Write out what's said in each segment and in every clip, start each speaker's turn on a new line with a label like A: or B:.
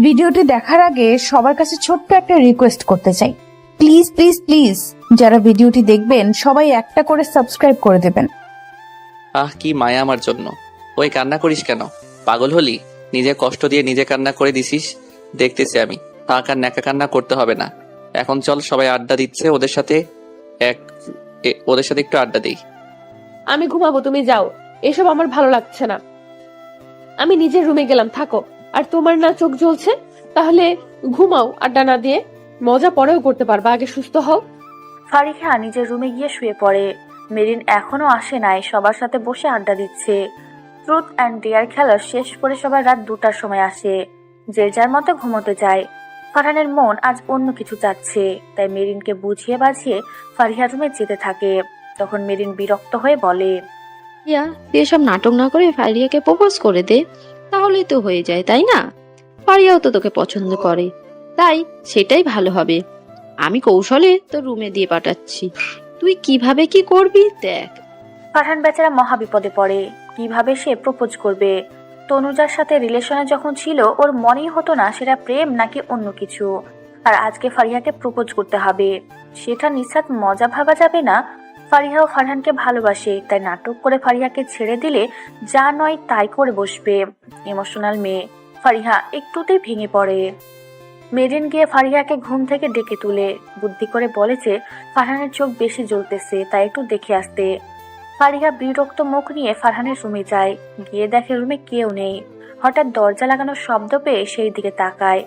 A: ভিডিওটি দেখার আগে সবার কাছে ছোট্ট একটা রিকোয়েস্ট করতে চাই, প্লিজ প্লিজ প্লিজ যারা ভিডিওটি দেখবেন সবাই একটা করে সাবস্ক্রাইব করে দেবেন।
B: কি মায়া আমার জন্য। ওই কান্না করিস কেন? পাগল হলি? নিজে কষ্ট দিয়ে নিজে কান্না করে দিছিস, দেখতেছি আমি। থাক আর ন্যাকা কান্না করতে হবে না। এখন চল, সবাই আড্ডা দিচ্ছে, ওদের সাথে একটু আড্ডা দিই।
C: আমি ঘুমাবো, তুমি যাও। এসব আমার ভালো লাগছে না। আমি নিজের রুমে গেলাম, থাকো। আর তোমার না চোখ জ্বলছে, তাহলে ঘুমাও আড্ডা না দিয়ে। মজা পরেও করতে পারবা, আগে সুস্থ হও।
D: ফারিহা নিজের রুমে গিয়ে শুয়ে পড়ে। মেরিন এখনো আসে নাই, সবার সাথে বসে আড্ডা দিচ্ছে। ট্রুথ অ্যান্ড ডেয়ার খেলা শেষ করে সবাই রাত 2টার সময় আসে। যে যার মতো ঘুমোতে যায়। ফারহানের মন আজ অন্য কিছু চাচ্ছে, তাই মেরিনকে বুঝিয়ে বাঝিয়ে ফারিহা রুমে যেতে থাকে। তখন মেরিন বিরক্ত হয়ে বলে,
E: ইয়া তুই এসব নাটক না করে ফারিয়াকে প্রপোজ করে দে, তাহলেই তো হয়ে যায়, তাই না? ফারিয়াও তো তোকে পছন্দ করে, তাই সেটাই ভালো হবে। আমি কৌশলে তোর রুমে দিয়ে পাঠাচ্ছি, তুই কিভাবে কি করবি দেখ।
D: ফারহান বেচারা মহাবিপদে পড়ে। কিভাবে সে প্রপোজ করবে? তনুজার সাথে রিলেশনে যখন ছিল ওর মনেই হতো না সেটা প্রেম নাকি অন্য কিছু। আর আজকে ফারিহাকে প্রপোজ করতে হবে, সেটা নিছাত মজা ভাবা যাবে না। ফারিহাও ফারহানকে ভালোবাসে, তাই নাটক করে ফারিহাকে ছেড়ে দিলে যা নয় তাই করে বসবে। ইমোশনাল মেয়ে ফারিহা একটুতেই ভেঙে পড়ে। মেরিন গিয়ে ফারিহাকে ঘুম থেকে ডেকে তুলে বুদ্ধি করে বলে যে ফারহানের চোখ বেশি জ্বলতেছে, তাই একটু দেখে আসতে। ফারিহা বিরক্ত মুখ নিয়ে ফারহানের রুমে যায়। গিয়ে দেখে রুমে কেউ নেই। হঠাৎ দরজা লাগানোর শব্দ পেয়ে সেই দিকে তাকায়।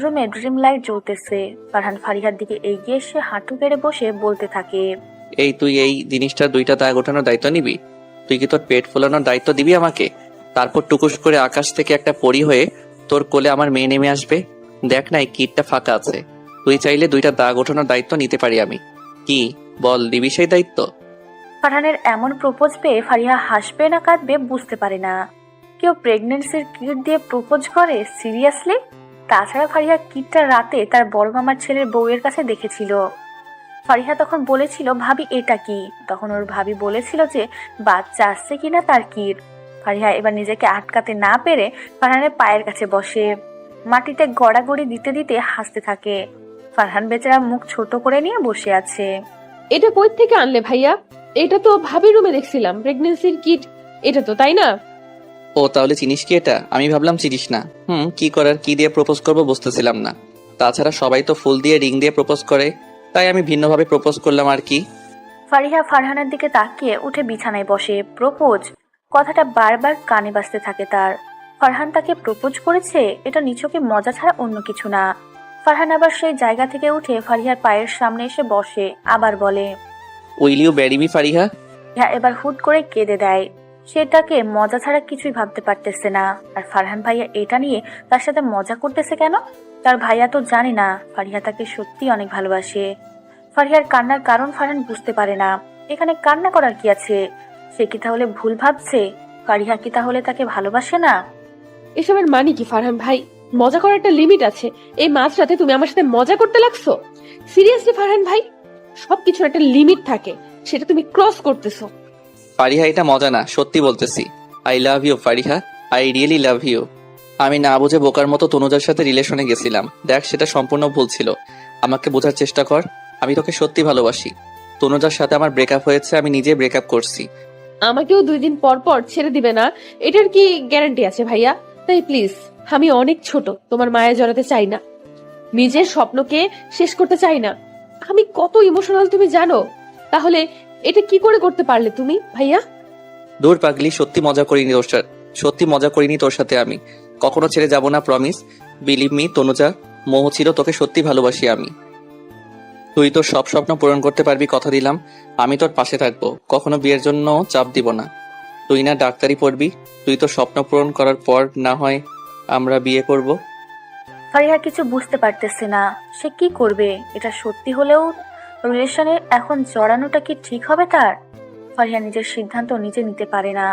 D: রুমে ড্রিম লাইট জ্বলতেছে। ফারহান ফারিহার দিকে এগিয়ে এসে হাঁটু গেড়ে বসে বলতে থাকে,
B: তুই এই জিনিসটার 2টা দাগ ওঠানোর দায়িত্ব নিবি? তুই কি তোর পেট ফোলানোর দায়িত্ব দিবি আমাকে? তারপর টুকুস করে আকাশ থেকে একটা পরী হয়ে তোর কোলে আমার মেয়ে নেমে আসবে। দেখ না, এই কিটটা ফাঁকা আছে। তুই চাইলে 2টা দাগ ওঠানোর দায়িত্ব নিতে পারি আমি। কি বল, দিবি সেই দায়িত্ব?
D: ফারহানের এমন প্রপোজ পেয়ে ফারিহা হাসবে না কাঁদবে বুঝতে পারে না। কেউ প্রেগনেন্সির কিট দিয়ে প্রপোজ করে? সিরিয়াসলি? তাছাড়া ফারিহা কিটটা রাতে তার বড় মামার ছেলের বউয়ের কাছে দেখেছিল। ফারিহা তখন বলেছিল, ভাবি এটা কি? তখন ওর ভাবি বলেছিল যে বাচ্চা আসছে কিনা তার কিট। ফারিহা এবার নিজেকে আটকাতে না পেরে ফারহানের পায়ের কাছে বসে। মাটিতে গড়াগড়ি দিতে দিতে হাসতে থাকে। ফারহান বেচারা মুখ ছোট করে নিয়ে বসে আছে।
C: এটা কই থেকে আনলে ভাইয়া? এটা তো ভাবির রুমে দেখছিলাম, প্রেগনেন্সির কিট এটা তো, তাই না?
B: ও তাহলে চিনিস কি এটা? আমি ভাবলাম চিনিস না। কি করার, কি দিয়ে প্রপোজ করবো বুঝতেছিলাম না। তাছাড়া সবাই তো ফুল দিয়ে রিং দিয়ে প্রপোজ করে, তাই আমি ভিন্নভাবে প্রপোজ করলাম আর কি।
D: ফারিহা ফারহানের দিকে তাকিয়ে উঠে বিছানায় বসে। প্রপোজ কথাটা বারবার কানে বাজতে থাকে তার। ফারহান তাকে প্রপোজ করেছে, এটা নিছকে মজা ছাড়া অন্য কিছু না। ফারহান আবার সেই জায়গা থেকে উঠে ফারিহার পায়ের সামনে এসে বসে, আবার বলে,
B: will you marry me Fariha?
D: Fariha এবার হুট করে কেঁদে দেয়। সেটাকে মজা ছাড়া কিছুই ভাবতে পারতেছে না। আর ফারহান ভাইয়া এটা নিয়ে তার সাথে মজা করতেছে কেন? তার ভাইয়া তো জানে না ফারিহা তাকে সত্যি অনেক ভালোবাসে। ফারিহার কান্নার কারণ ফারহান বুঝতে পারে না। এখানে কান্না করার কি আছে? সে কি তাহলে ভুল ভাবছে? ফারিহা কি তাহলে তাকে ভালোবাসে না?
C: এসবের মানে কি ফারহান ভাই? মজা করার একটা লিমিট আছে। এই মাঝরাতে তুমি আমার সাথে মজা করতে লাগছো? সিরিয়াসলি ফারহান ভাই, সবকিছুর একটা লিমিট থাকে, সেটা তুমি ক্রস করতেছো।
B: ফারিহা, এটা মজা না, সত্যি বলতেছি। I love you Fariha, I really love you. আমি না বুঝে বোকার মতো তনুজার সাথে রিলেশনে গেছিলাম। দেখ, সেটা সম্পূর্ণ ভুল ছিল। আমাকে বোঝার চেষ্টা কর। আমি তোকে সত্যি ভালোবাসি। তনুজার সাথে আমার ব্রেকআপ হয়েছে, আমি নিজে ব্রেকআপ করছি।
C: আমাকেও 2 দিন পর পর ছেড়ে দিবে না, এটার কি গ্যারান্টি আছে ভাইয়া? তাই প্লিজ, আমি অনেক ছোট, তোমার মায়া জড়াতে চাই না, নিজের স্বপ্নকে শেষ করতে চাই না। আমি কত ইমোশনাল তুমি জানো? তাহলে এটা কি করে করতে পারলে তুমি ভাইয়া?
B: দূর পাগলি, সত্যি মজা করিনি তোর সাথে আমি। কখনো ছেড়ে যাব না, প্রমিস। বিলিভ মি তনুজা, মোহ ছিল, তোকে সত্যি ভালোবাসি আমি। তুই তোর সব স্বপ্ন পূরণ করতে পারবি, কথা দিলাম। আমি তোর পাশে থাকবো, কখনো বিয়ের জন্য চাপ দিব না। তুই না ডাক্তারি পড়বি, তুই তোর স্বপ্ন পূরণ করার পর না হয় আমরা বিয়ে করব।
D: ফারিহা কিছু বুঝতে পারতেছে না সে কি করবে। এটা সত্যি হলেও রিলেশনে এখন জড়ানোটা কি ঠিক হবে তার? ফারিহা নিজের সিদ্ধান্ত নিজে নিতে পারে না।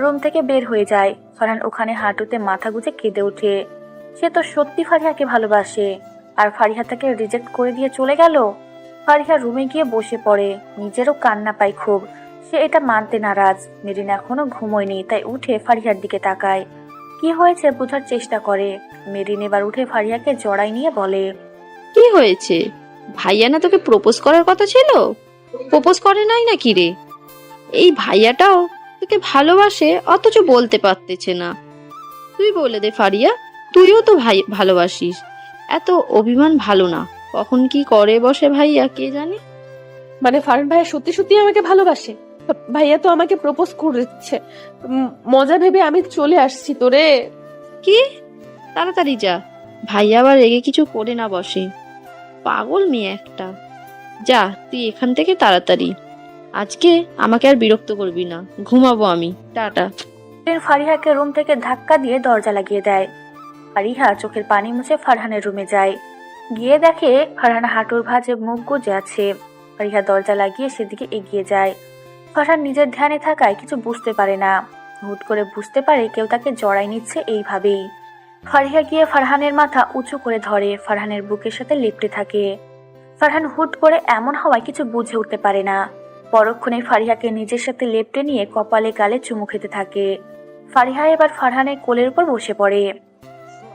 D: রুম থেকে বের হয়ে যায়। ফারহান ওখানে হাঁটুতে মাথা গুজে কেঁদে ওঠে। সে তো সত্যি ফারিহাকে ভালোবাসে, আর ফারিহা তাকে রিজেক্ট করে দিয়ে চলে গেল। ফারিহা রুমে গিয়ে বসে পড়ে। নিজেরও কান্না পায় খুব। সে এটা মানতে নারাজ। মেরিন এখনো ঘুমোয়নি, তাই উঠে ফারিহার দিকে তাকায়। কি হয়েছে বোঝার চেষ্টা করে। মেরিন এবার উঠে ফারিয়াকে জড়াই নিয়ে বলে,
E: কি হয়েছে? ভাইয়া না তোকে প্রপোজ করার কথা ছিল? প্রপোজ করে নাই নাকি রে? এই ভাইয়াটাও তোকে ভালোবাসে অথচ বলতে পারতেছে না। তুই বলে দে ফারিয়া, তুইও তো ভাই ভালোবাসিস। এত অভিমান ভালো না। কখন কি করে বসে ভাইয়া কে জানে।
C: মানে ফারহান ভাইয়া সত্যি সত্যি আমাকে ভালোবাসে? ভাইয়া তো আমাকে প্রপোজ করেছে। মজা ভেবে আমি চলে আসছি তোরে।
E: কি? তাড়াতাড়ি যা, ভাইয়া আবার রেগে কিছু করে না বসে। পাগল মেয়ে একটা। যা তুই এখান থেকে তাড়াতাড়ি। আজকে আমাকে আর বিরক্ত করবি না, ঘুমাবো আমি। টাটা।
D: মেরিন ফারিহাকে রুম থেকে ধাক্কা দিয়ে দরজা লাগিয়ে দেয়। ফারিহা চোখের পানি মুছে ফারহানের রুমে যায়। গিয়ে দেখে ফারহান হাঁটুর ভাঁজে মুখ গুজে আছে। ফারিহা দরজা লাগিয়ে সেদিকে এগিয়ে যায়। ফারহান নিজের ধ্যানে থাকায় কিছু বুঝতে পারে না। হুট করে বুঝতে পারে কেউ তাকে জড়াই নিচ্ছে এইভাবেই। ফারিহা গিয়ে ফারহানের মাথা উঁচু করে ধরে, ফারহানের বুকের সাথে লেপ্টে থাকে। ফারহান হুট করে এমন হওয়ায় কিছু বুঝে উঠতে পারে না। পরক্ষণে ফারিহাকে নিজের সাথে লেপ্টে নিয়ে কপালে গালে চুমু খেতে থাকে। ফারিহা এবার ফারহানের কোলের উপর বসে পড়ে।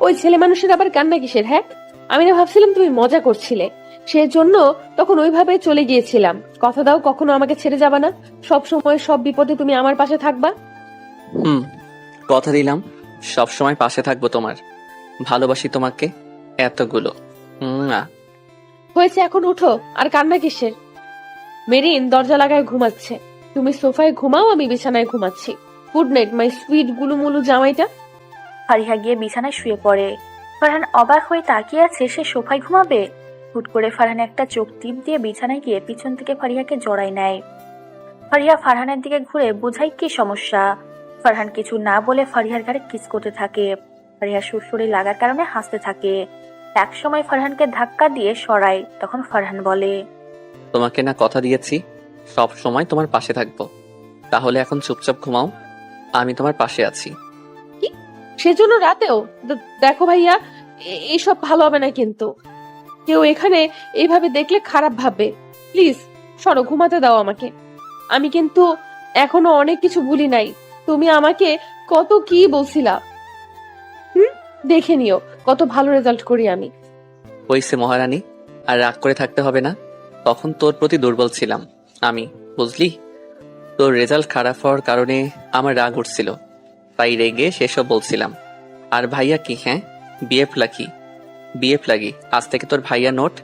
C: ওই ছেলে মানুষের আবার কান্না কিসের? হ্যাঁ, আমি না ভাবছিলাম তুমি মজা করছিলে, সেজন্য তখন ওইভাবে চলে গিয়েছিলাম। কথা দাও কখনো আমাকে ছেড়ে যাবা না, সব সময় সব বিপদে তুমি আমার পাশে থাকবা।
B: কথা দিলাম সব সময় পাশে থাকবো তোমার। ভালোবাসি তোমাকে এতগুলো।
C: হয়েছে, এখন উঠো। আর কান্না কিসের? মেরিন দরজা লাগায় ঘুমাচ্ছে। তুমি সোফায় ঘুমাও, আমি বিছানায় ঘুমাচ্ছি। গুড নাইট মাই সুইট গুলুমুলু জামাইটা।
D: ফারিহা গিয়ে বিছানায় শুয়ে পড়ে। ফারহান অবাক হয়ে তাকিয়ে আছে, সে সোফায় ঘুমাবে। হুট করে ফারহান একটা চোখ টিপ দিয়ে বিছানায় গিয়ে পিছন থেকে ফারিহাকে জড়াই নেয়। ফারিহা ফারহানের দিকে ঘুরে বোঝাই কি সমস্যা। ফারহান কিছু না বলে ফারিহার ঘাড়ে কিস করতে থাকে। ফারিহা সুরসুরি লাগার কারণে হাসতে থাকে। এক সময় ফারহানকে ধাক্কা দিয়ে সরায়। তখন ফারহান বলে,
B: তোমাকে না কথা দিয়েছি সব সময় তোমার পাশে থাকবো, তাহলে এখন চুপচাপ ঘুমাও, আমি তোমার পাশে আছি।
C: সেজন্য রাতেও দেখো ভাইয়া, এইসব ভালো হবে না কিন্তু। কেউ এখানে এইভাবে দেখলে খারাপ ভাববে। প্লিজ সরো, ঘুমাতে দাও আমাকে। আমি কিন্তু এখনো অনেক কিছু ভুলি নাই। তুমি আমাকে কত কি বলছিলা। দেখে নিও কত ভালো রেজাল্ট করি আমি।
B: হইছে মহারানী, আর রাগ করে থাকতে হবে না। তখন তোর প্রতি দুর্বল ছিলাম আমি, বুঝলি? তোর রেজাল্ট খারাপ হওয়ার কারণে আমার রাগ উঠছিল, তাই রেগে সেসব বলছিলাম। আর ভাইয়া কি? হ্যাঁ, বিএফ লাকি, বিএফ লাগি। আজ থেকে তোর ভাইয়া নোট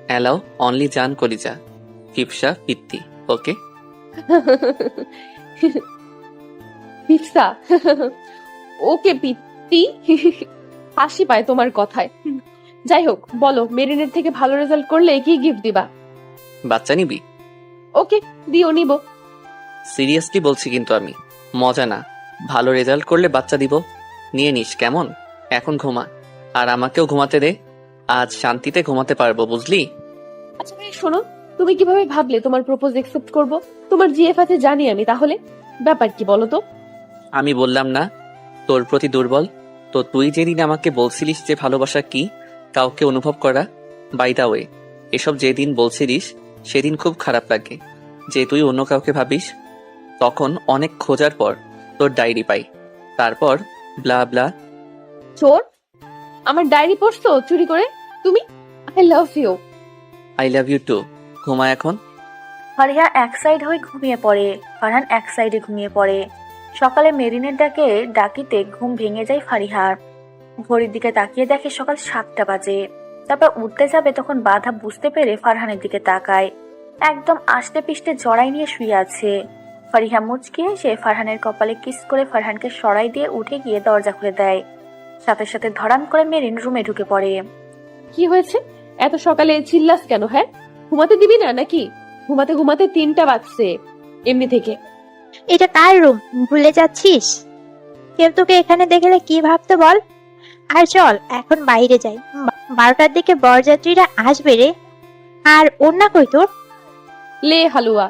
B: অ্যালাউ অনলি জান কলিজা ফিপসা পিত্তি। ওকে?
C: পিপসা ওকে পিত্তি। হাসি পায় তোমার কথায়। যাই হোক, বলো মেরিনের থেকে ভালো রেজাল্ট করলে কি গিফট দিবা?
B: বাচ্চা নিবি?
C: ওকে, দিও, নিব।
B: সিরিয়াসলি বলছি কিন্তু, আমি মজা না। ভালো রেজাল্ট করলে বাচ্চা দিব, নিয়ে নিস কেমন? এখন ঘুমা, আর আমাকেও ঘুমাতে দে। আজ শান্তিতে ঘুমাতে পারবো, বুঝলি?
C: আচ্ছা ভাই শোনো, তুমি কিভাবে ভাবলে তোমার প্রপোজ একসেপ্ট করব? তোমার জিএফ আছে জানি আমি, তাহলে ব্যাপার কি বলো তো?
B: আমি বললাম না তোর প্রতি দুর্বল? তো তুই যেদিন আমাকে বলছিলিস যে ভালোবাসা কি, কাউকে অনুভব করা, বাই দা ওয়ে, এসব যেদিন বলছিলিস সেদিন খুব খারাপ লাগে যে তুই অন্য কাউকে ভাবিস। তখন অনেক খোঁজার পর তোর ডায়েরি পাই, তারপর ব্লা ব্লা।
C: চোর, আমার ডায়েরি পড়ছো চুরি করে তুমি? I love you.
B: I love you too. ঘুমা এখন।
D: ফারিহা এক সাইড হয়ে ঘুমিয়ে পড়ে। ফারহান এক সাইডে ঘুমিয়ে পড়ে। সকালে মেরিনের ডাকিতে ঘুম ভেঙে যায় ফারিহার। ঘড়ির দিকে তাকিয়ে দেখে সকাল 7টা বাজে। তারপর উঠতে যাবে তখন বাধা বুঝতে পেরে ফারহানের দিকে তাকায়। একদম আষ্টে পিষ্টে জড়াই নিয়ে শুয়ে আছে। ফারিহা মুচকি এসে ফারহানের কপালে কিস করে ফারহানকে সরাই দিয়ে উঠে গিয়ে দরজা খুলে দেয়। সাথে সাথে ধরাম করে মেরিন রুমে ঢুকে পড়ে।
C: কি হয়েছে? এত সকালে চিল্লাস কেন? হ্যাঁ, ঘুমাতে দিবি না নাকি? ঘুমাতে ঘুমাতে 3টা বাজছে এমনি থেকে।
F: এটা কার রুম ভুলে যাচ্ছিস? কেউ তোকে এখানে দেখলে কি ভাবতে বল। আর চল এখন বাইরে যাই, 12টার দিকে বরযাত্রীরা আসবে রে। আর ওড়না কই তোর?
C: লে হালুয়া,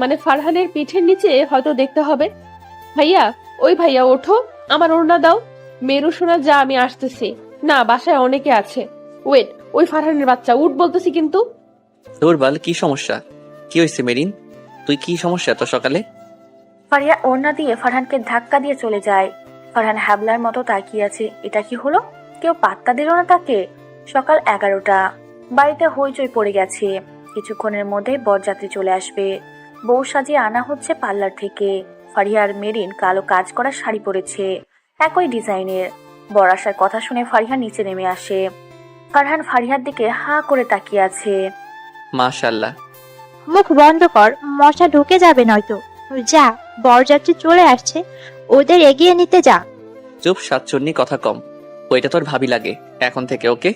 C: মানে ফারহানের পিঠের নিচে হয়তো দেখতে হবে। ভাইয়া, ওই ভাইয়া ওঠো, আমার ওড়না দাও। মেরু শোনা যা, আমি আসতেছি। না, বাসায় অনেকে আছে। ওয়েট, ওই ফারহানের বাচ্চা উঠ বলতেছি কিন্তু।
B: দুর্বল, কি সমস্যা? কি হয়েছে মেরিন? তুই কি সমস্যা এত সকালে?
D: ফারিহা ওড়না দিয়ে ফারহানকে ধাক্কা দিয়ে চলে যায়। ফারহান হ্যাবলার মতো তাকিয়ে আছে। এটা কি হলো? কেউ পাত্তা দিল না তাকে। সকাল 11টা, বাড়িতে হইচই পড়ে গেছে। কিছুক্ষণের মধ্যেই বরযাত্রী চলে আসবে। বউ সাজিয়ে আনা হচ্ছে পার্লার থেকে। ফারিয়া আর মেরিন কালো কাজ করা শাড়ি পরেছে, একই ডিজাইনের। বর আসার কথা শুনে ফারিহা নিচে নেমে আসে। ফারহান ফারিহার দিকে হা করে তাকিয়ে আছে।
B: মাশাল্লাহ।
F: মুখ বন্ধ কর, মশা ঢুকে যাবে নয়তো। যা, বরযাত্রী চলে আসছে, ওদের এগিয়ে নিতে যা।
B: চুপ, সাতচন্নি, কথা কম। ওইটা তোর ভাবি লাগে এখন থেকে, ওকে?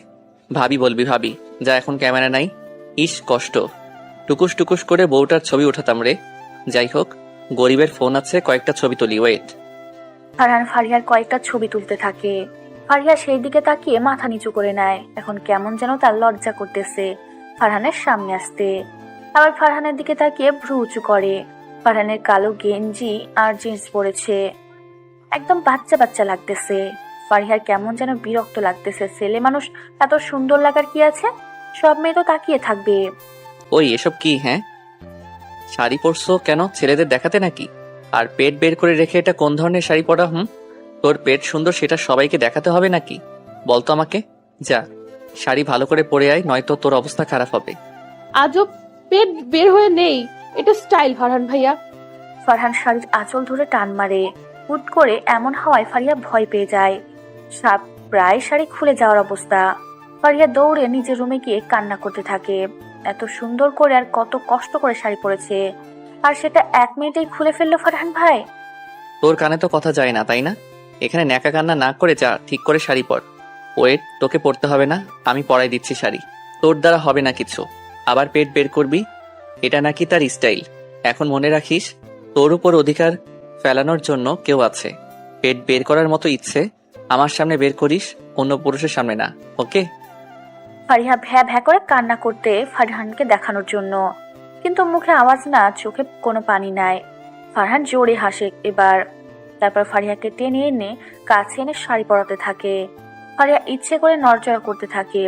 B: ভাবি বলবি, ভাবি। যা, এখন ক্যামেরা নাই। ইস কষ্ট। টুকুস টুকুস করে বউটার ছবি উঠাতাম রে। যাই হোক, গরিবের ফোন আছে, কয়েকটা ছবি তুলি, ওয়েট।
D: ফারহান ফারিহার কয়েকটা ছবি তুলতে থাকে। ফারিহা সেই দিকে তাকিয়ে মাথা নিচু করে নেয়। এখন কেমন যেন তার লজ্জা করতেছে ফারহানের সামনে আসতে। আবার ফারহানের দিকে তাকিয়ে ভ্রু উঁচু করে। ফারহানের কালো গেঞ্জি আর জিন্স পরেছে, একদম বাচ্চা বাচ্চা লাগতেছে। ফারিহার কেমন যেন বিরক্ত লাগতেছে। ছেলে মানুষ এত সুন্দর লাগার কি আছে? সব মেয়ে তো তাকিয়ে থাকবে।
B: ওই এসব কি? হ্যাঁ, শাড়ি পরছো কেন? ছেলেদের দেখাতে নাকি? আর পেট বের করে রেখে এটা কোন ধরনের শাড়ি পরা? তোর পেট সুন্দর সেটা সবাইকে দেখাতে হবে নাকি? বলতো আমাকে। যা, শাড়ি ভালো করে পরে আয়, নয়তো তোর অবস্থা খারাপ হবে।
C: আজব, পেট বের হয়ে নেই, এটা স্টাইল ফারহান ভাইয়া।
D: ফারহান শাড়ির আঁচল ধরে টান মারে। হুট করে এমন হওয়ায় ফারিয়া ভয় পেয়ে যায়। সাপ প্রায় শাড়ি খুলে যাওয়ার অবস্থা। ফারিয়া দৌড়ে নিজের রুমে গিয়ে কান্না করতে থাকে। এত সুন্দর করে আর কত কষ্ট করে শাড়ি পরেছে, আর সেটা 1 মিনিটেই খুলে ফেললো ফারহান ভাই।
B: তোর কানে তো কথা যায় না, তাই না? এখানে ন্যাকা কান্না না করে যা, ঠিক করে শাড়ি পর। ওয়েট, তোকে পরতে হবে না, আমি পরাই দিচ্ছি শাড়ি। তোর দ্বারা হবে না কিছু। আবার পেট বের করবি, এটা নাকি তার স্টাইল। এখন মনে রাখিস, তোর উপর অধিকার ফেলানোর জন্য কেউ আছে। পেট বের করার মতো ইচ্ছে আমার সামনে বের করিস, অন্য পুরুষের সামনে না, ওকে?
D: ফারিহা ভ্যা ভ্যা করে কান্না করতে ফারহানকে দেখানোর জন্য, কিন্তু মুখে আওয়াজ না, চোখে কোনো পানি নাই। ফারহান জোরে হাসে এবার। তারপর ফারিহাকে টেনে এনে কাছে এনে শাড়ি পরাতে থাকে। ফারিহা ইচ্ছে করে নড়চড়া করতে থাকে।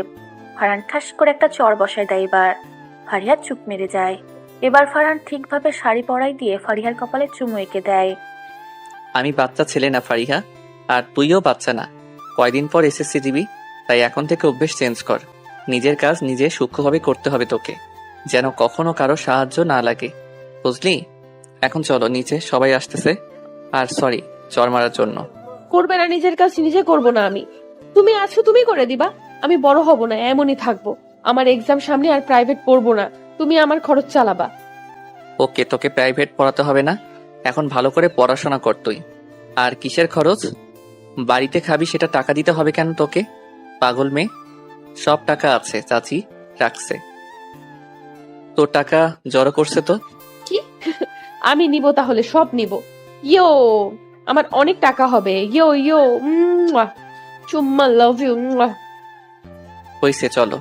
D: ফারহান ঠাস করে একটা চড় বসায় দেয় এবার। ফারিহা চুপ মেরে যায়। এবার ফারহান ঠিকভাবে শাড়ি পরাই দিয়ে ফারিহার কপালে চুমু এঁকে দেয়।
B: আমি বাচ্চা ছেলে না ফারিহা, আর তুইও বাচ্চা না। কয়দিন পর এসএসসি দিবি, তাই এখন থেকে অভ্যেস চেঞ্জ কর। নিজের কাজ নিজে সূক্ষ্মভাবে করতে হবে তোকে, যেন কখনো কারো সাহায্য না লাগে, বুঝলি? এখন চলো নিচে, সবাই আসতেছে। আর সরি চর মারার জন্য।
C: করবে না নিজের কাজ নিজে করব না আমি। তুমি আছো, তুমি করে দিবা। আমি বড় হব না, এমনই থাকবো। আমার এক্সাম সামনে, আর প্রাইভেট পড়বো না। তুমি আমার খরচ চালাবা।
B: ওকে, তোকে প্রাইভেট পড়াতে হবে না, এখন ভালো করে পড়াশোনা কর তুই। আর কিসের খরচ? বাড়িতে খাবি, সেটা টাকা দিতে হবে কেন তোকে? পাগল মেয়ে, সব টাকা আছে, চাচি রাখছে। তোর টাকা জড়ো করছে তো।
C: কি? আমি নিব, তাহলে সব নিব। ইয়ো, আমার অনেক টাকা হবে। ইয়ো ইয়ো, চুম্মা, লাভ ইউ।
B: হইছে, চলো।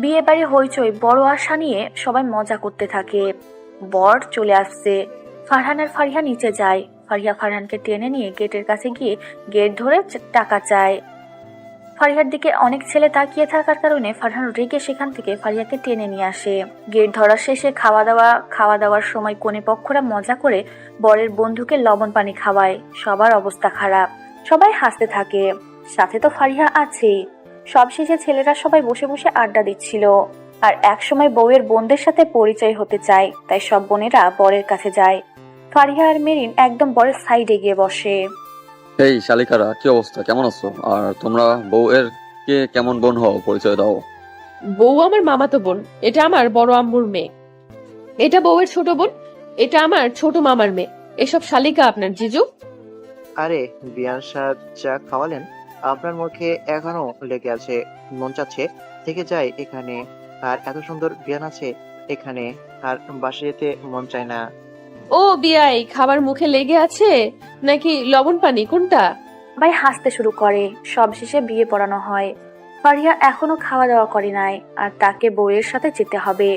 D: বিয়ে বাড়ি হইচই, বড় আশা নিয়ে সবাই মজা করতে থাকে। বর চলে আসছে। ফারহান আর ফারিহা নিচে যায়। ফারিহা ফারহানকে টেনে নিয়ে গেটের কাছে গিয়ে গেট ধরে টাকা চায়। ফারিহার দিকে অনেক ছেলে তাকিয়ে থাকার কারণে ফারহান রেগে সেখান থেকে ফারিহাকে টেনে নিয়ে আসে। গেট ধরা শেষে খাওয়া দাওয়ার সময় কোণে পক্ষরা মজা করে বরের বন্ধুকে লবণ পানি খাওয়ায়। সবার অবস্থা খারাপ, সবাই হাসতে থাকে, সাথে তো ফারিহা আছেই। সবশেষে ছেলেরা সবাই বসে বসে আড্ডা দিচ্ছিল। আর একসময় বউয়ের বোনদের সাথে পরিচয় হতে চায়, তাই সব বোনেরা বরের কাছে যায়। ফারিহা আর মেরিন একদম বরের সাইডে গিয়ে বসে।
G: এই শালিকারা, কি অবস্থা, কেমন আছো? আর তোমরা বউয়ের কে কেমন বোন হও, পরিচয় দাও।
C: বউ আমার মামাতো বোন, এটা আমার বড় আম্মুর মেয়ে। এটা বউয়ের ছোট বোন, এটা আমার ছোট মামার মেয়ে। এসব শালিকা আপনার জিজু।
H: আরে বিয়ান সাহেব, চা খাওয়ালেন? আপনার মুখে এখনো লেগে আছে, মন চাচ্ছে থেকে যায় এখানে। আর এত সুন্দর বিয়ান আছে এখানে, আর বাসে যেতে মন চায় না।
C: ও বিয়াই, খাবার মুখে লেগে আছে নাকি লবণ পানি, কোনটা?
D: ভাই হাসতে শুরু করে। সবশেষে বিয়ে পড়ানো হয়। ফারিহা এখনো খাওয়া দাওয়া করে নাই, আর তাকে বউয়ের সাথে যেতে হবে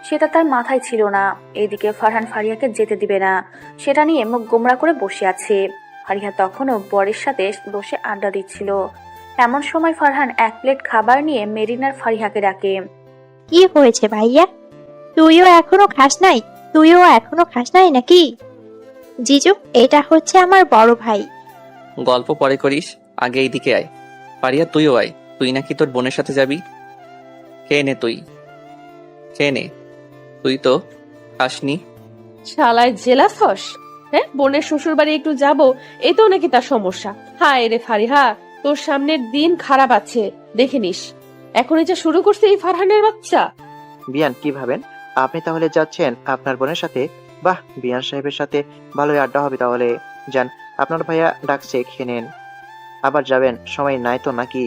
D: সেটা তার মাথায় ছিল না। এদিকে ফারহান ফারিহাকে যেতে দিবে না, সেটা নিয়ে মুখ গোমড়া করে বসে আছে। ফারিহা তখনও বরের সাথে বসে আড্ডা দিচ্ছিল। এমন সময় ফারহান 1 প্লেট খাবার নিয়ে মেরিন আর ফারিহাকে ডাকে।
F: কি হয়েছে ভাইয়া? তুইও এখনো খাস নাই নাকি? জিজু, এটা হচ্ছে আমার বড় ভাই।
B: গল্প পরে করিস, আগে এইদিকে আয়। ফারিয়া তুইও আয়। তুই নাকি তোর বোনের সাথে যাবি? খেয়ে নে তুই, খেয়ে নে। তুই তো খাসনি।
C: শালায় জেলাস হস? হ্যাঁ, বোনের শ্বশুর বাড়ি একটু যাবো, এতেও নাকি তার সমস্যা। হায় রে ফারিহা, তোর সামনের দিন খারাপ আছে, দেখে নিস। এখন এটা শুরু করছে এই ফারহানের বাচ্চা।
H: বিয়ান, কি ভাবেন? আপনি তাহলে যাচ্ছেন আপনার বোনের সাথে? বাহ, বিয়ান সাহেবের সাথে ভালোই আড্ডা হবে তাহলে। যান, আপনার ভাইয়া ডাকছে, খেয়ে নেন। আবার যাবেন? সময় নাই তো নাকি?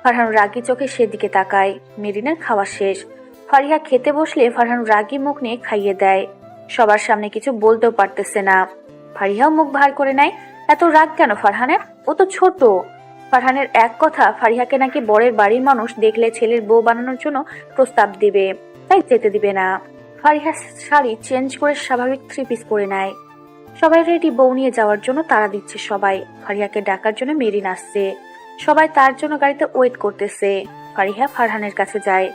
D: ফারহান রাগী চোখে সেদিকে তাকায়। মেরিনার খাওয়া শেষ। ফারিহা খেতে বসলে ফারহান রাগী মুখ নিয়ে খাইয়ে দেয়। সবার সামনে কিছু বলতেও পারতেছে না। ফারিহাও মুখ ভার করে নেয়। এত রাগ কেন ফারহানের? ও তো ছোট। ফারহানের এক কথা, ফারিহাকে নাকি বরের বাড়ির মানুষ দেখলে ছেলের বউ বানানোর জন্য প্রস্তাব দিবে, তাই যেতে দিবে না। ফারিহা শাড়ি চেঞ্জ করে স্বাভাবিক 3 পিস পরে নেয়। সবাই রেডি, বউ নিয়ে যাওয়ার জন্য তাড়া দিচ্ছে সবাই। ফারিহাকে ডাকার জন্য মেরিন আসছে। সবাই তার জন্য গাড়িতে ওয়েট করতেছে। ফারিহা ফারহানের কাছে যায়।